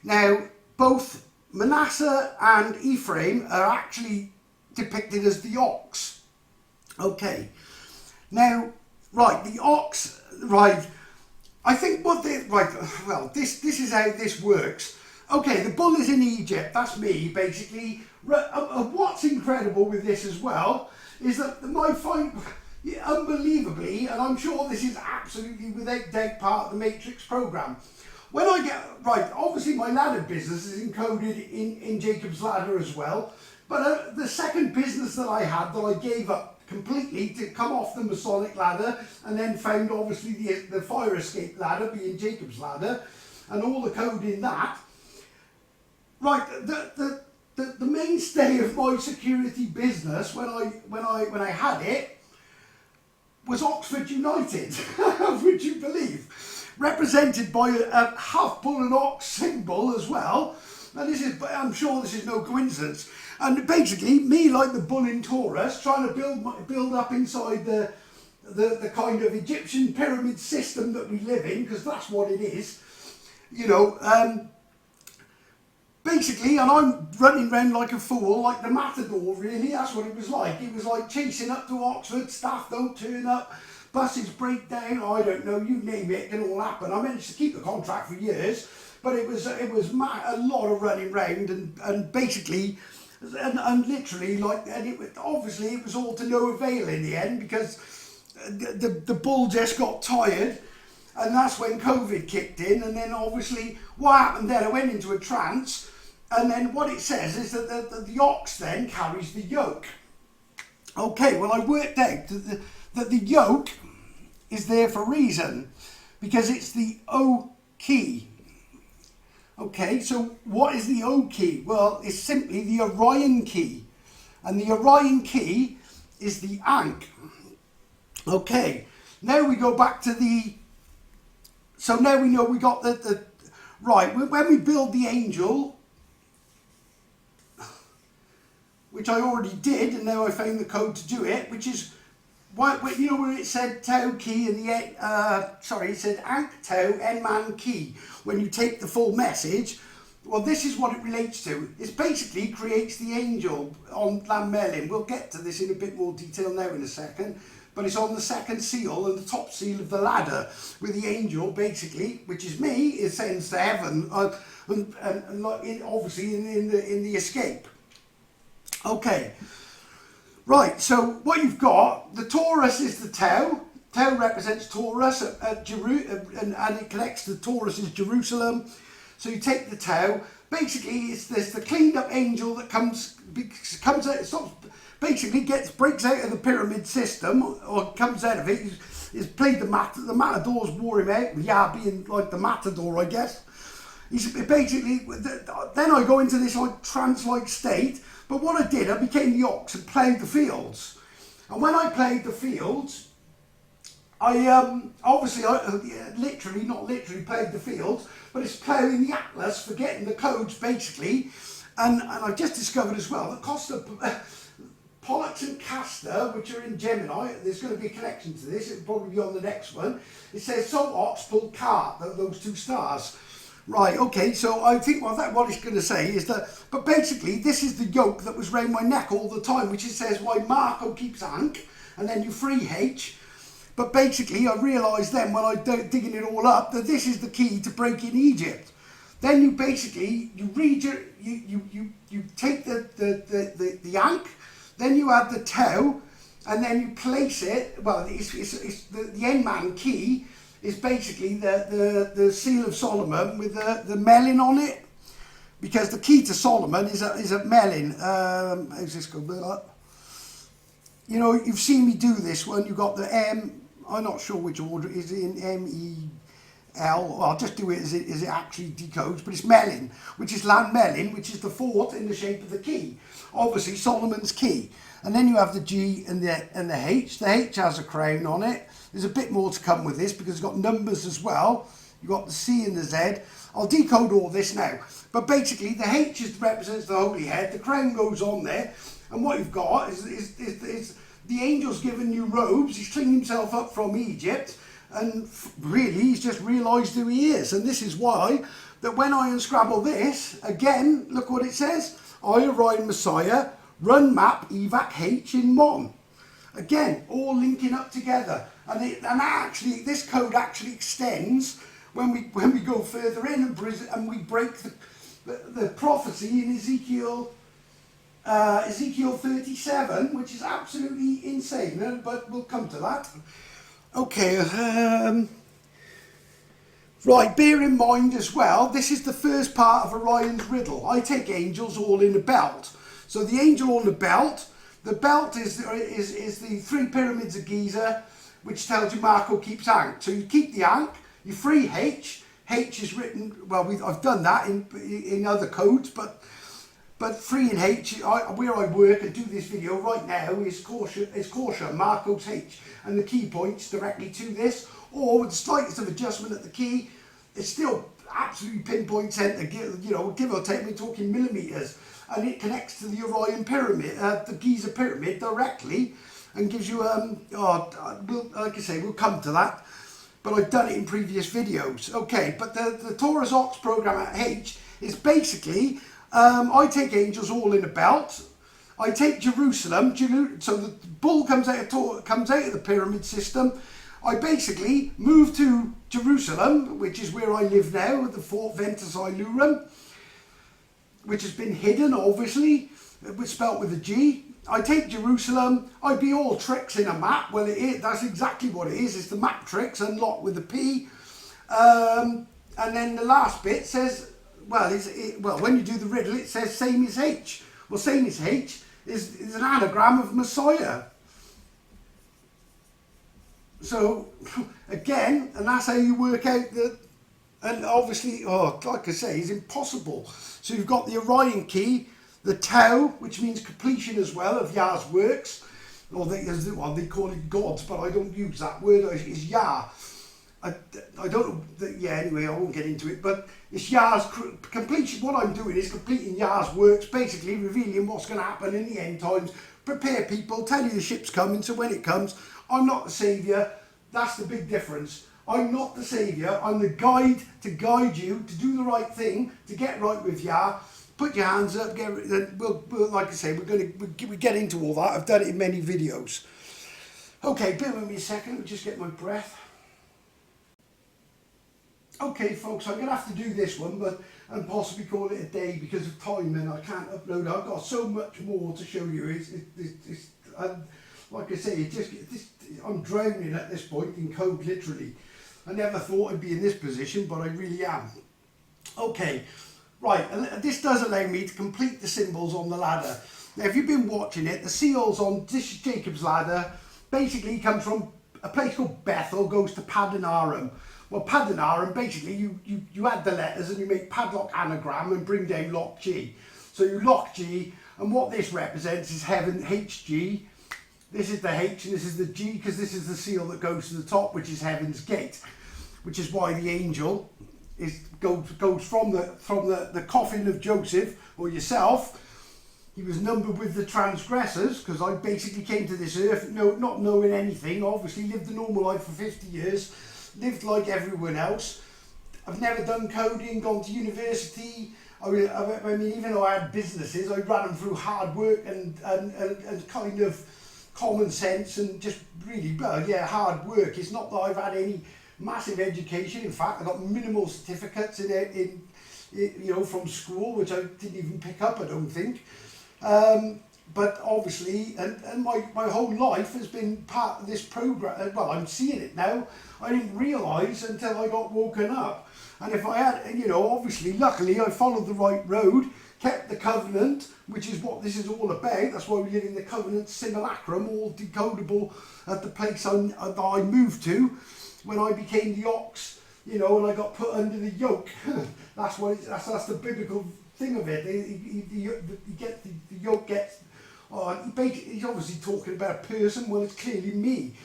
Speaker 1: Now, both Manasseh and Ephraim are actually depicted as the ox. Okay. Now, right, the ox, right, I think what they, right, well, this is how this works. Okay, the bull is in Egypt, that's me, basically. What's incredible with this as well is that unbelievably, and I'm sure this is absolutely without doubt part of the Matrix program, when I get, right, obviously my ladder business is encoded in Jacob's Ladder as well, but the second business that I had that I gave up completely to come off the Masonic ladder and then found obviously the fire escape ladder being Jacob's Ladder and all the code in that. Right, the mainstay of my security business when I had it was Oxford United, would you believe? Represented by a half bull and ox symbol as well. And I'm sure this is no coincidence. And basically, me like the bull in Taurus, trying to build up inside the kind of Egyptian pyramid system that we live in, because that's what it is. You know, basically, and I'm running around like a fool, like the Matador, really. That's what it was like. It was like chasing up to Oxford, staff don't turn up, buses break down, I don't know, you name it, it can all happen. I managed to keep the contract for years, but it was a lot of running round and basically, and literally, like, and obviously it was all to no avail in the end because the bull just got tired. And that's when COVID kicked in, and then obviously what happened then, I went into a trance, and then what it says is that the ox then carries the yoke. Okay, well I worked out that the yoke is there for a reason, because it's the O key. Okay, so what is the O key? Well, it's simply the Orion key, and the Orion key is the Ankh. Okay, now we go back to so now we know we got right, when we build the angel, which I already did, and now I found the code to do it, which is, you know where it said Tau key and it said Ankh Tau N-man key, when you take the full message. Well, this is what it relates to. It basically creates the angel on Lammelin. We'll get to this in a bit more detail now in a second. But it's on the second seal and the top seal of the ladder, with the angel basically, which is me, it sends to heaven, and obviously in the escape. Okay, right. So what you've got, the Taurus is the Tau. Tau represents Taurus and it connects to Taurus is Jerusalem. So you take the Tau. Basically, there's the cleaned up angel that comes out, stops. Basically breaks out of the pyramid system, or comes out of it. He's played the Matadors wore him out, yeah, being like the Matador, I guess. He's basically, then I go into this like trance-like state, but what I did, I became the ox and played the fields. And when I played the fields, I obviously, not literally played the fields, but it's playing the atlas for getting the codes basically. And I just discovered as well that Costa, Pollux and Castor, which are in Gemini, there's going to be a connection to this, it'll probably be on the next one. It says, so ox pulled cart, those two stars. Right, okay, so I think what it's going to say is that, but basically this is the yoke that was round my neck all the time, which it says why Marco keeps Ankh, and then you free H. But basically I realised then when I digging it all up that this is the key to breaking Egypt. Then you basically, you read your, you take the yank, then you add the toe, and then you place it, well, it's the end man key is basically the seal of Solomon with the melon on it, because the key to Solomon is a melon. How's this going to build up? You know, you've seen me do this one. You've got the M, I'm not sure which order it is in, M-E-L, well, I'll just do it as it actually decodes, but it's melon, which is land melon, which is the fourth in the shape of the key. Obviously, Solomon's key. And then you have the G and the H. The H has a crown on it. There's a bit more to come with this because it's got numbers as well. You've got the C and the Z. I'll decode all this now. But basically, the H represents the holy head. The crown goes on there. And what you've got is the angel's given you robes. He's cleaned himself up from Egypt. And really, he's just realised who he is. And this is why that when I unscrabble this, again, look what it says. I, Orion Messiah, run map evac H in Mon. Again, all linking up together. And actually, this code actually extends when we go further in and we break the prophecy in Ezekiel 37, which is absolutely insane. But we'll come to that. Okay. Right, bear in mind as well, this is the first part of Orion's riddle. I take angels all in a belt. So the angel on the belt is the three pyramids of Giza, which tells you Marco keeps Ankh. So you keep the Ankh, you free H. H is written, well, I've done that in other codes, but freeing H, where I work and do this video right now is caution, Marco's H. And the key points directly to this, or with the slightest of adjustment at the key, it's still absolutely pinpoint center, you know, give or take, we're talking millimeters. And it connects to the Orion pyramid, the Giza pyramid directly, and gives you, like I say, we'll come to that. But I've done it in previous videos. Okay, but the Taurus Ox program at H is basically, I take angels all in a belt. I take Jerusalem, so the bull comes out of the pyramid system. I basically move to Jerusalem, which is where I live now, at the Fort Ventus Ilurum, which has been hidden, obviously, spelt with a G. I take Jerusalem, I'd be all tricks in a map. Well, that's exactly what it is. It's the map tricks unlocked with a P. And then the last bit says, well, when you do the riddle, it says same as H. Well, same as H is an anagram of Messiah. So, again, and that's how you work out the, and obviously, like I say, it's impossible. So you've got the Orion key, the Tau, which means completion as well of Yah's works, or they call it gods, but I don't use that word, it's Yah. I don't know, yeah, anyway, I won't get into it, but it's Yah's completion. What I'm doing is completing Yah's works, basically revealing what's going to happen in the end times, prepare people, tell you the ship's coming, so when it comes, I'm not the saviour. That's the big difference. I'm not the saviour. I'm the guide to guide you to do the right thing, to get right with Yah. Put your hands up. We'll, like I say, we get into all that. I've done it in many videos. Okay, bear with me a second. I'll just get my breath. Okay, folks, I'm going to have to do this one, and possibly call it a day because of time, and I can't upload. I've got so much more to show you. Like I say, I'm drowning at this point in code, literally. I never thought I'd be in this position, but I really am. Okay, right, and this does allow me to complete the symbols on the ladder. Now, if you've been watching it, the seals on this Jacob's ladder basically comes from a place called Bethel, goes to Paddan Aram. Well, Paddan Aram, basically, you add the letters and you make padlock anagram and bring down lock G. So you lock G, and what this represents is heaven, HG. This is the H and this is the G, because this is the seal that goes to the top, which is heaven's gate, which is why the angel goes from the coffin of Joseph, or yourself. He was numbered with the transgressors, because I basically came to this earth not knowing anything, obviously lived a normal life for 50 years, lived like everyone else. I've never done coding, gone to university. I mean, even though I had businesses, I ran them through hard work and kind of common sense and just really, hard work. It's not that I've had any massive education. In fact, I got minimal certificates in you know, from school, which I didn't even pick up, I don't think. But obviously, and my whole life has been part of this program. Well, I'm seeing it now. I didn't realise until I got woken up. And if I had, you know, obviously, luckily, I followed the right road, kept the covenant, which is what this is all about. That's why we live in the covenant simulacrum, all decodable at the place I moved to when I became the ox, you know, and I got put under the yoke. That's the biblical thing of it. The yoke gets. He's obviously talking about a person. Well, it's clearly me.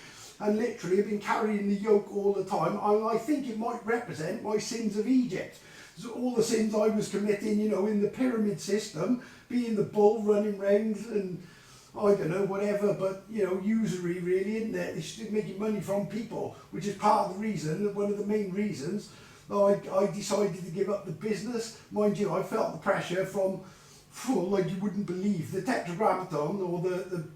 Speaker 1: And literally, I've been carrying the yoke all the time. And I think it might represent my sins of Egypt. So all the sins I was committing, you know, in the pyramid system, being the bull running round and I don't know, whatever, but, you know, usury really, isn't it? It's just making money from people, which is part of the reason, one of the main reasons that I decided to give up the business. Mind you, I felt the pressure from, like you wouldn't believe, the tetragrammaton or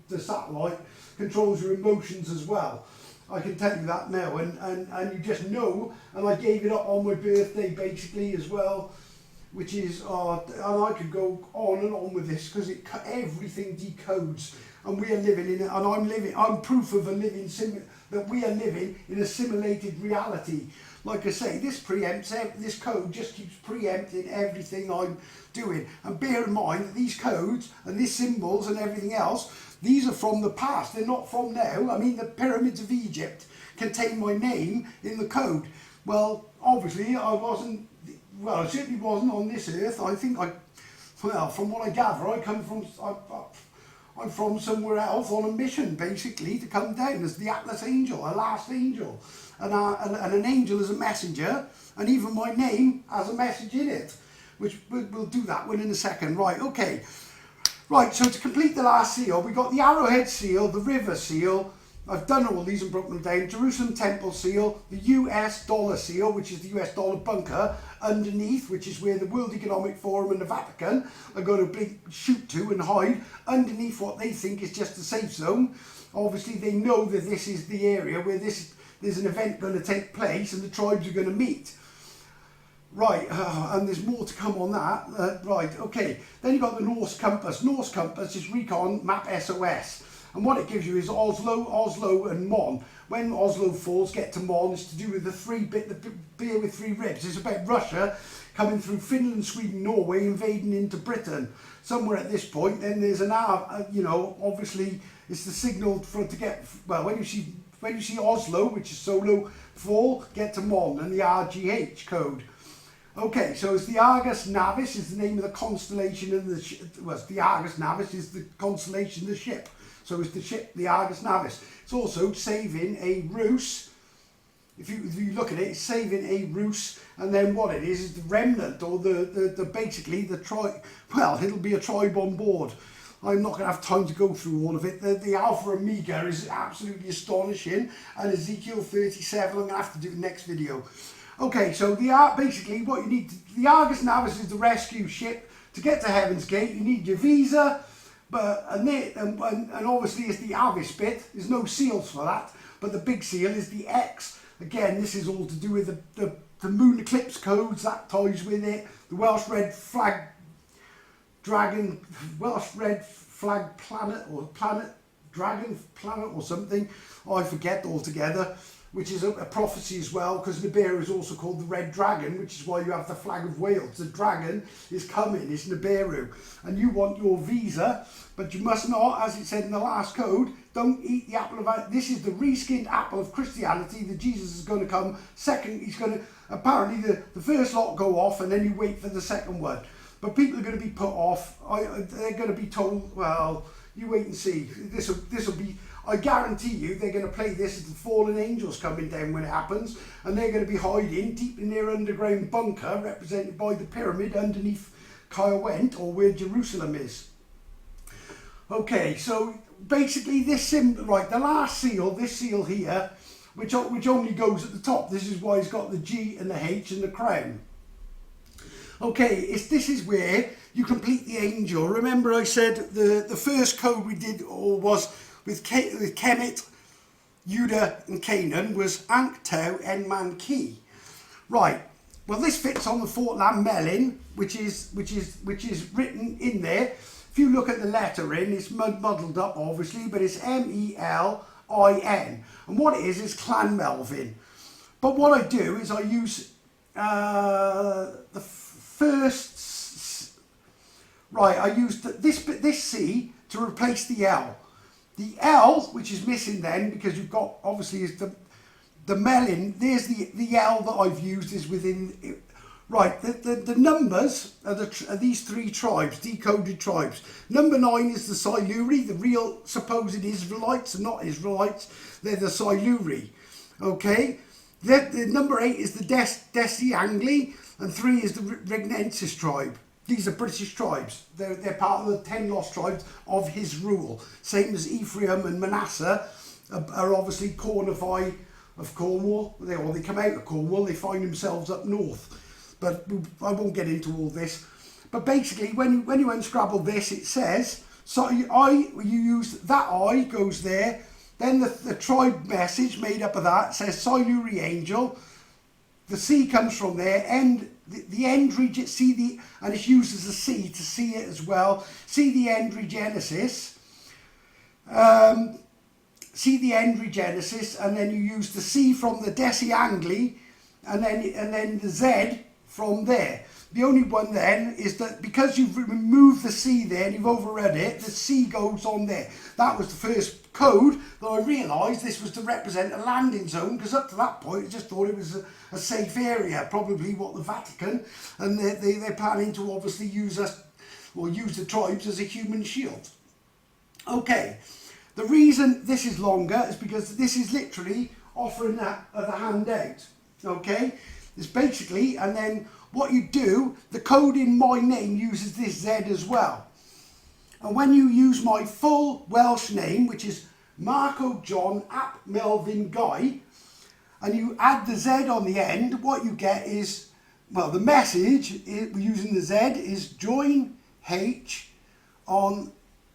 Speaker 1: the satellite controls your emotions as well. I can tell you that now, and you just know, and I gave it up on my birthday basically as well, which is, and I could go on and on with this because everything decodes, and we are living in it, and I'm proof of that we are living in a simulated reality. Like I say, this code just keeps preempting everything I'm doing. And bear in mind that these codes and these symbols and everything else, these are from the past, they're not from now. I mean, the pyramids of Egypt contain my name in the code. Well, obviously, I certainly wasn't on this earth. I think from what I gather, I'm from somewhere else on a mission, basically, to come down as the Atlas Angel, a last angel. And an angel is a messenger, and even my name has a message in it, which we'll do that one in a second. Right, okay. Right, so to complete the last seal, we got the arrowhead seal, the river seal. I've done all these and broken them down. Jerusalem temple seal, the US dollar seal, which is the US dollar bunker underneath, which is where the World Economic Forum and the Vatican are going to shoot to and hide underneath what they think is just a safe zone. Obviously, they know that this is the area where there's an event going to take place and the tribes are going to meet. Right, and there's more to come on that. Right, okay. Then you've got the Norse compass. Norse compass is Recon Map SOS. And what it gives you is Oslo and Mon. When Oslo falls, get to Mon. It's to do with the beer with three ribs. It's about Russia coming through Finland, Sweden, Norway, invading into Britain. Somewhere at this point, then there's you know, obviously it's the signal to get, well, when you see Oslo, which is solo fall, get to Mon and the RGH code. Okay, so it's the Argus Navis is the name of the constellation, and the Argus Navis is the constellation of the ship. So it's the ship, the Argus Navis. It's also saving a Rus. If you look at it, it's saving a Rus, and then what it is the remnant, or basically the tribe. Well, it'll be a tribe on board. I'm not going to have time to go through all of it. The Alpha Omega is absolutely astonishing, and Ezekiel 37. I'm going to have to do the next video. Okay, so basically what you need, the Argus Navis is the rescue ship. To get to Heaven's Gate, you need your visa, and obviously it's the Avis bit. There's no seals for that, but the big seal is the X. Again, this is all to do with the moon eclipse codes, that ties with it. The Welsh red flag dragon, Welsh red flag planet, or dragon planet or something. I forget altogether. Which is a prophecy as well, because Nibiru is also called the Red Dragon, which is why you have the flag of Wales. The dragon is coming, it's Nibiru. And you want your visa, but you must not, as it said in the last code, don't eat the apple of... This is the reskinned apple of Christianity, that Jesus is going to come second. He's going to... Apparently the first lot go off, and then you wait for the second one. But people are going to be put off. They're going to be told, well, you wait and see. This will be... I guarantee you they're going to play this as the fallen angels coming down when it happens, and they're going to be hiding deep in their underground bunker represented by the pyramid underneath Kyle-Went, or where Jerusalem is. Okay, so basically this symbol, right, the last seal, this seal here, which only goes at the top. This is why it's got the G and the H and the crown. Okay, this is where you complete the angel. Remember I said the first code we did was with Kemet, Judah and Canaan was Ankh Tau Enman Ki. Right, Well, this fits on the Fortland Melin, which is written in there. If you look at the lettering, it's muddled up obviously, but it's M-E-L-I-N. And what it is Clan Melvin. But what I do is I use the first, right, I used this C to replace the L. The L, which is missing then, because you've got, obviously, is the Melin, there's the L that I've used is within, right, the numbers are these three tribes, decoded tribes. Number 9 is the Siluri, the real supposed Israelites, and not Israelites, they're the Siluri, okay? The number 8 is the Desi Angli, and 3 is the Regnensis tribe. These are British tribes. They're part of the 10 lost tribes of his rule. Same as Ephraim and Manasseh are obviously Cornify of Cornwall. They come out of Cornwall, they find themselves up north. But I won't get into all this. But basically, when you unscrabble this, it says, so you use that I goes there. Then the tribe message made up of that says Siluri Angel. The C comes from there, and the end region, and it's used as a C to see it as well. See the end regenesis. See the end regenesis, and then you use the C from the Desi Angli, and then the Z from there. The only one then is that because you've removed the C there and you've overread it, the C goes on there. That was the first code that I realised this was to represent a landing zone, because up to that point I just thought it was a safe area, probably what the Vatican, and they're planning to obviously use us, or use the tribes as a human shield. Okay, the reason this is longer is because this is literally offering that as a handout, okay? It's basically, and then what you do, the code in my name uses this Z as well. And when you use my full Welsh name, which is Marco John ap Melvin Guy, and you add the Z on the end, what you get is, well, the message using the Z is join H on,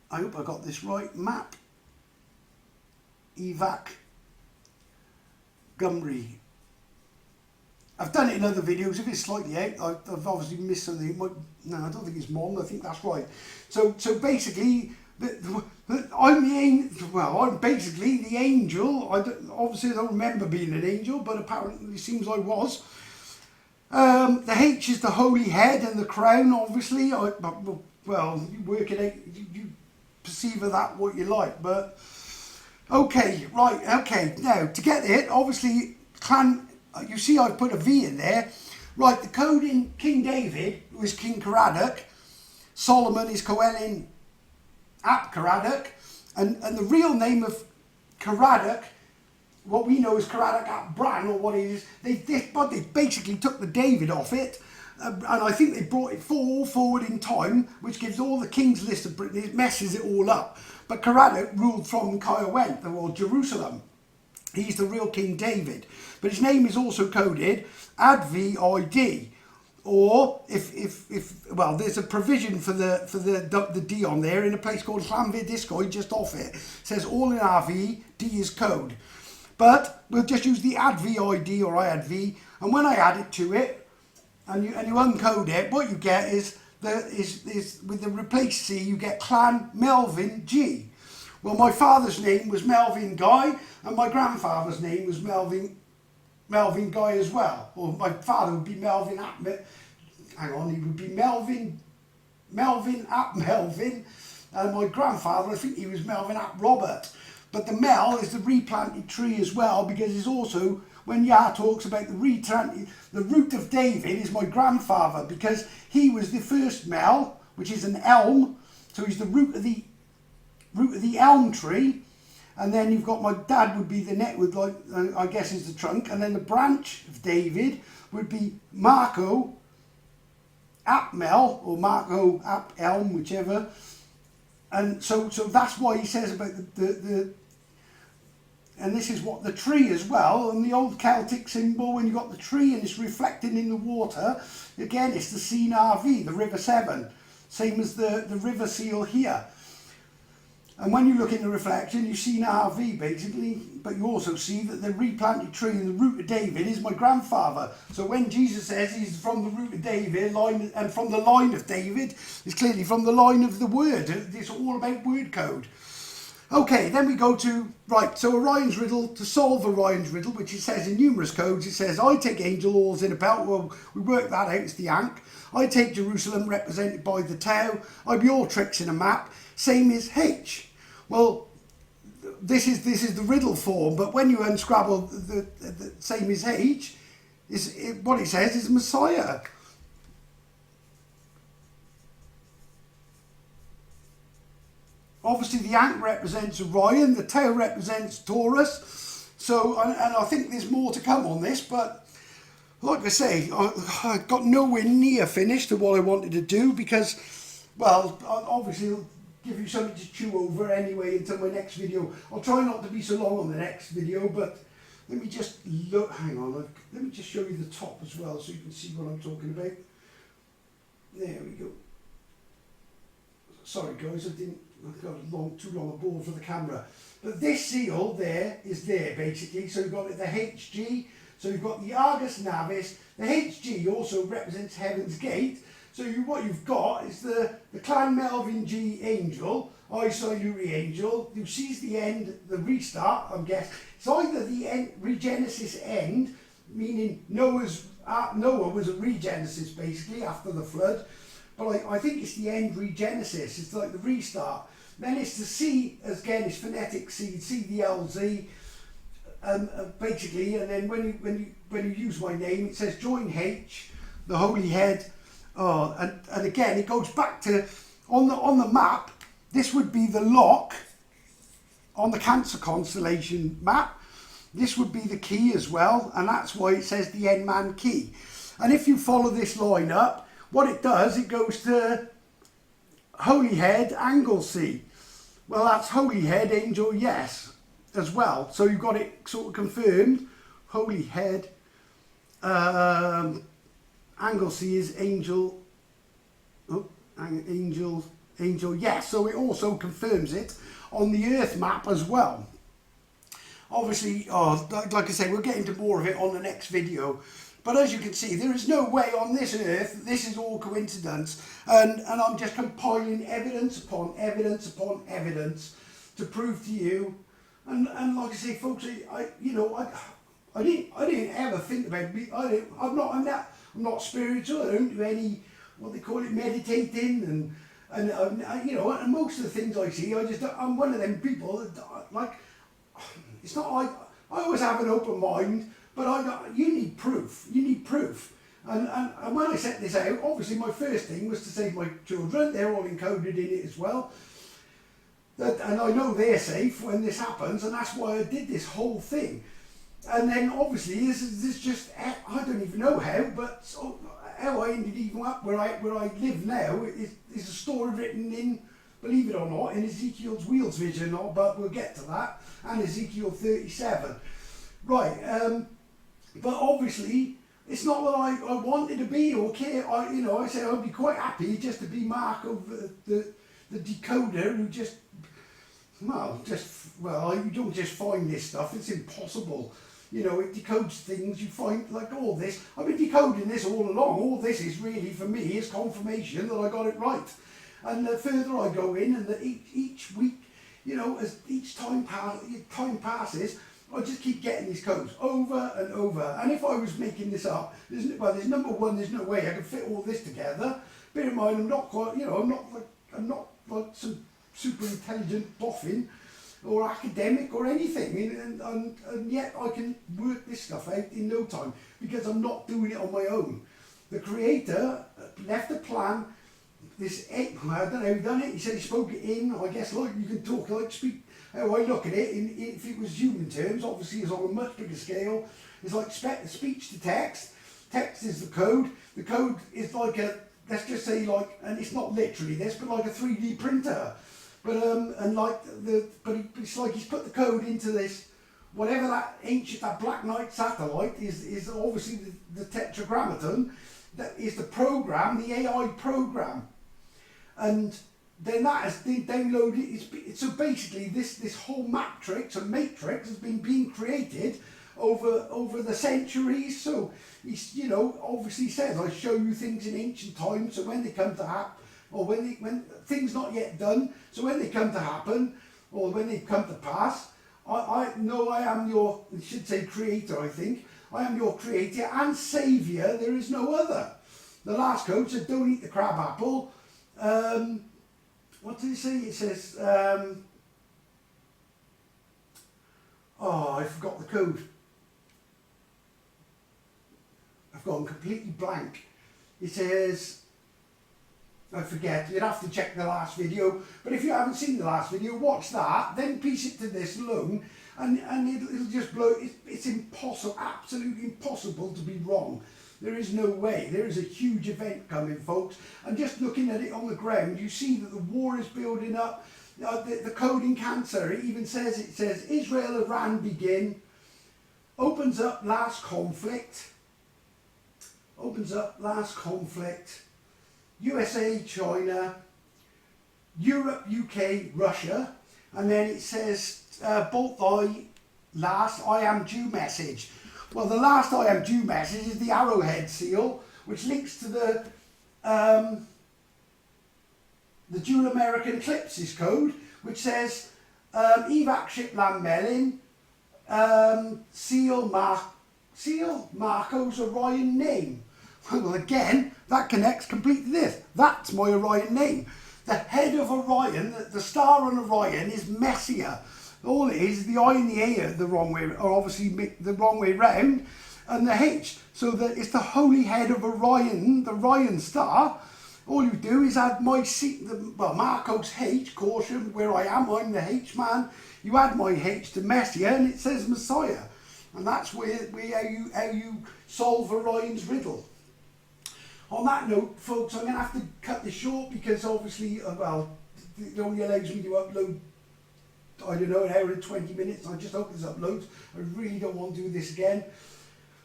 Speaker 1: I hope I got this right, map evac Gymru. I've done it in other videos. If it's slightly out, I've obviously missed something. No, I don't think it's Mon. I think that's right. So basically, I'm basically the angel. Obviously, I don't remember being an angel, but apparently it seems I was. The H is the holy head and the crown, obviously. Well, you work it out, you perceive of that what you like. But, okay, right, okay. Now, to get it, obviously, you see I've put a V in there. Right, the code in King David was King Caradoc. Solomon is Coelin ap Caradoc. And the real name of Caradoc, what we know as Caradoc ap Bran, or what it is, they basically took the David off it. And I think they brought it all forward in time, which gives all the king's list of Britain, it messes it all up. But Caradoc ruled from Caerwent, or Jerusalem. He's the real King David. But his name is also coded Advid, or well, there's a provision for the D on there in a place called Llanfydisgoed just off it. It says all in RV, D is code. But we'll just use the Advid or IADV, and when I add it to it, and you uncode it, what you get is with the replace C, you get Clan Melvin G. Well, my father's name was Melvin Guy, and my grandfather's name was Melvin Guy as well. Or my father would be Melvin ap, he would be Melvin ap Melvin, and my grandfather, I think he was Melvin ap Robert. But the Mel is the replanted tree as well, because it's also, when Yah talks about the root of David is my grandfather, because he was the first Mel, which is an elm, so he's the root of the elm tree. And then you've got my dad would be the netwood, like I guess is the trunk, and then the branch of David would be Marco ap Mel, or Marco ap Elm, whichever. And so that's why he says about the and this is what the tree as well, and the old Celtic symbol, when you've got the tree and it's reflecting in the water, again it's the Seen RV, the River Severn, same as the river seal here. And when you look in the reflection, you see an RV basically, but you also see that the replanted tree and the root of David is my grandfather. So when Jesus says he's from the root of David, and from the line of David, it's clearly from the line of the word. It's all about word code. Okay, then we go to, right, so Orion's riddle, to solve Orion's riddle, which it says in numerous codes, it says, I take angel oars in a belt. Well, we work that out, it's the Ankh. I take Jerusalem, represented by the Tau. I be all tricks in a map, same as H. Well, this is the riddle form, but when you unscrabble the same as H, what it says is Messiah. Obviously, the Ankh represents Orion, the Tau represents Taurus. So, and I think there's more to come on this, but like I say, I got nowhere near finished to what I wanted to do because, well, obviously it'll give you something to chew over anyway until my next video. I'll try not to be so long on the next video, but let me just look, hang on, let me just show you the top as well so you can see what I'm talking about. There we go. Sorry guys, I've got too long a board for the camera. But this seal there is there basically, so you've got the HG, so you've got the Argus Navis. The HG also represents Heaven's Gate. So what you've got is the Clan Melvin G angel, I Siluri angel, who sees the end, the restart, I guess. It's either the end, regenesis end, meaning Noah was a regenesis basically after the flood, but I think it's the end regenesis, it's like the restart. Then it's the C, again it's phonetic C, CDLZ, basically, and then when you use my name, it says join H, the holy head. Oh, and again, it goes back to, on the map, this would be the lock on the Cancer constellation map. This would be the key as well, and that's why it says the N-man key. And if you follow this line up, what it does, it goes to Holy Head, Angle C. Well, that's Holy Head, Angel Yes, as well. So you've got it sort of confirmed. Holy Head, Angle C is angel, angel yes, so it also confirms it on the Earth map as well. Obviously, like I say, we'll get into more of it on the next video. But as you can see, there is no way on this Earth, this is all coincidence. And I'm just compiling evidence upon evidence upon evidence to prove to you. And like I say, folks, I didn't ever think about me. I'm not spiritual. I don't do any, what they call it, meditating, and most of the things I see, I'm one of them people that, like, it's not like, I always have an open mind, but you need proof. You need proof. And when I set this out, obviously my first thing was to save my children. They're all encoded in it as well. And I know they're safe when this happens, and that's why I did this whole thing. And then obviously this just, I don't even know how, but how I ended even up where I live now is a story written in, believe it or not, in Ezekiel's Wheels vision, but we'll get to that, and Ezekiel 37. Right, but obviously it's not that I wanted to be or care. I said I'd be quite happy just to be Mark of the decoder who you don't just find this stuff, it's impossible. You know, it decodes things, you find, like all this. I've been decoding this all along. All this is really, for me, is confirmation that I got it right. And the further I go in, and each week, you know, as each time passes, I just keep getting these codes over and over. And if I was making this up, there's number one, there's no way I could fit all this together. Bear in mind, I'm not quite, I'm not like some super intelligent boffin or academic or anything, and yet I can work this stuff out in no time because I'm not doing it on my own. The creator left a plan. I don't know how he done it. He said he spoke it in. I guess like you can talk, like speak. How I look at it, if it was human terms, obviously it's on a much bigger scale. It's like speech to text. Text is the code. The code is like let's just say and it's not literally this, but like a 3D printer. But it's like he's put the code into this, whatever that Black Knight satellite is obviously the tetragrammaton. That is the program, the AI program. And then that has been downloaded. So basically, this whole matrix has been being created over the centuries. So he's, you know, obviously says, I show you things in ancient times, so when they come to happen, or when things not yet done, so when they come to happen, or when they come to pass, I know I am your, it should say creator, I think, I am your creator and saviour, there is no other. The last code said, don't eat the crab apple. What did it say? It says, oh, I forgot the code. I've gone completely blank. It says, I forget, you'd have to check the last video, but if you haven't seen the last video, watch that, then piece it to this alone, and it'll just blow. It's impossible, absolutely impossible to be wrong. There is no way. There is a huge event coming, folks, and just looking at it on the ground, you see that the war is building up. The code in Cancer, it even says, Israel-Iran begin, opens up last conflict, USA, China, Europe, UK, Russia, and then it says, both thy last I am due message. Well, the last I am due message is the arrowhead seal, which links to the dual American eclipses code, which says, evac ship land melon, seal Marco's Orion name. Well, again, that connects completely to this. That's my Orion name. The head of Orion, the star on Orion, is Messiah. All it is the I and the A are the wrong way, or obviously the wrong way round, and the H. So that it's the holy head of Orion, the Orion star. All you do is add my Marco's H, caution, where I am, I'm the H man. You add my H to Messiah, and it says Messiah. And that's how you solve Orion's riddle. On that note, folks, I'm going to have to cut this short because obviously, well, it only allows me to upload, I don't know, an hour and 20 minutes. I just hope this uploads. I really don't want to do this again.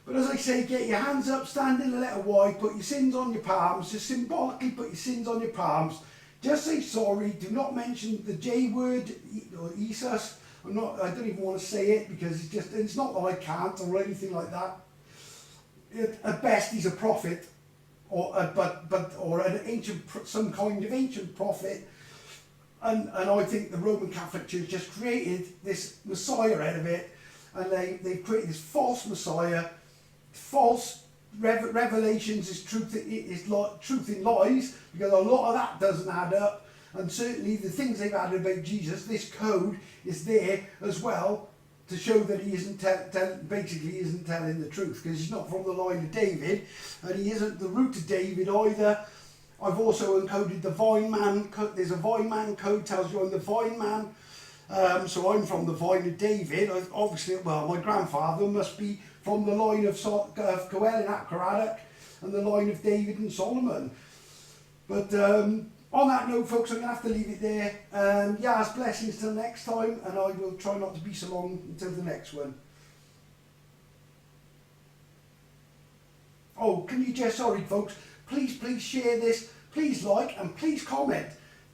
Speaker 1: But as I say, get your hands up, stand in the letter Y, put your sins on your palms, just symbolically put your sins on your palms. Just say sorry, do not mention the J word, or Jesus. I don't even want to say it because it's not that I can't or anything like that. At best, he's a prophet. Or an ancient, some kind of ancient prophet, and I think the Roman Catholic Church just created this Messiah out of it, and they've created this false Messiah, false revelations is truth in lies, because a lot of that doesn't add up, and certainly the things they've added about Jesus, this code is there as well to show that he isn't basically isn't telling the truth, because he's not from the line of David, and he isn't the root of David either. I've also encoded the Vine Man code. There's a Vine Man code, tells you I'm the Vine Man. So I'm from the vine of David. Obviously, well, my grandfather must be from the line of Coel and Acharadak and the line of David and Solomon. But on that note, folks, I'm going to have to leave it there. Yah's blessings till next time, and I will try not to be so long until the next one. Oh, can you just, sorry folks, please share this, please like, and please comment.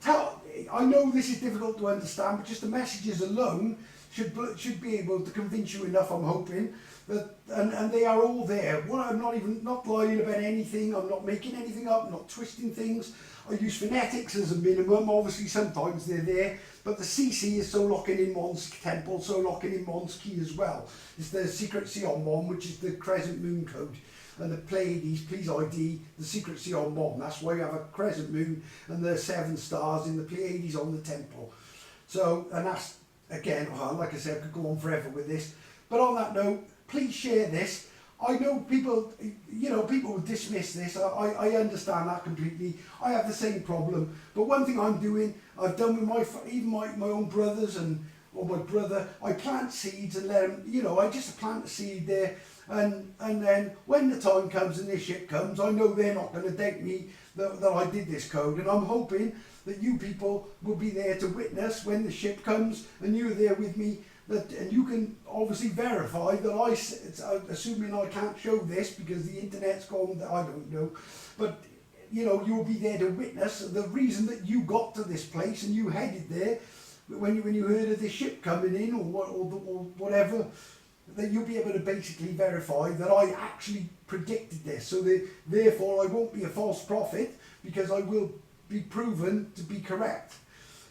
Speaker 1: I know this is difficult to understand, but just the messages alone should be able to convince you enough, I'm hoping, that, and they are all there. Well, I'm not lying about anything, I'm not making anything up, I'm not twisting things. I use phonetics as a minimum, obviously sometimes they're there, but the CC is so locking in Mon's temple, so locking in Mon's key as well. It's the secret Sion Mon, which is the crescent moon code. And the Pleiades, please ID the secret Sion Mon. That's why you have a crescent moon and the 7 stars in the Pleiades on the temple. So, and that's, again, like I said, I could go on forever with this. But on that note, please share this. I know people, people will dismiss this. I understand that completely. I have the same problem. But one thing I've done with even my own brothers or my brother, I plant seeds and let them, I just plant a seed there. And then when the time comes and this ship comes, I know they're not going to doubt me that I did this code. And I'm hoping that you people will be there to witness when the ship comes and you're there with me. And you can obviously verify that assuming I can't show this because the internet's gone, I don't know. But you know, you'll be there to witness the reason that you got to this place and you headed there when you heard of the ship coming in or whatever, that you'll be able to basically verify that I actually predicted this. So therefore I won't be a false prophet, because I will be proven to be correct.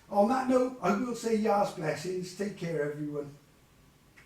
Speaker 1: On that note, I will say Yah's blessings. Take care, everyone.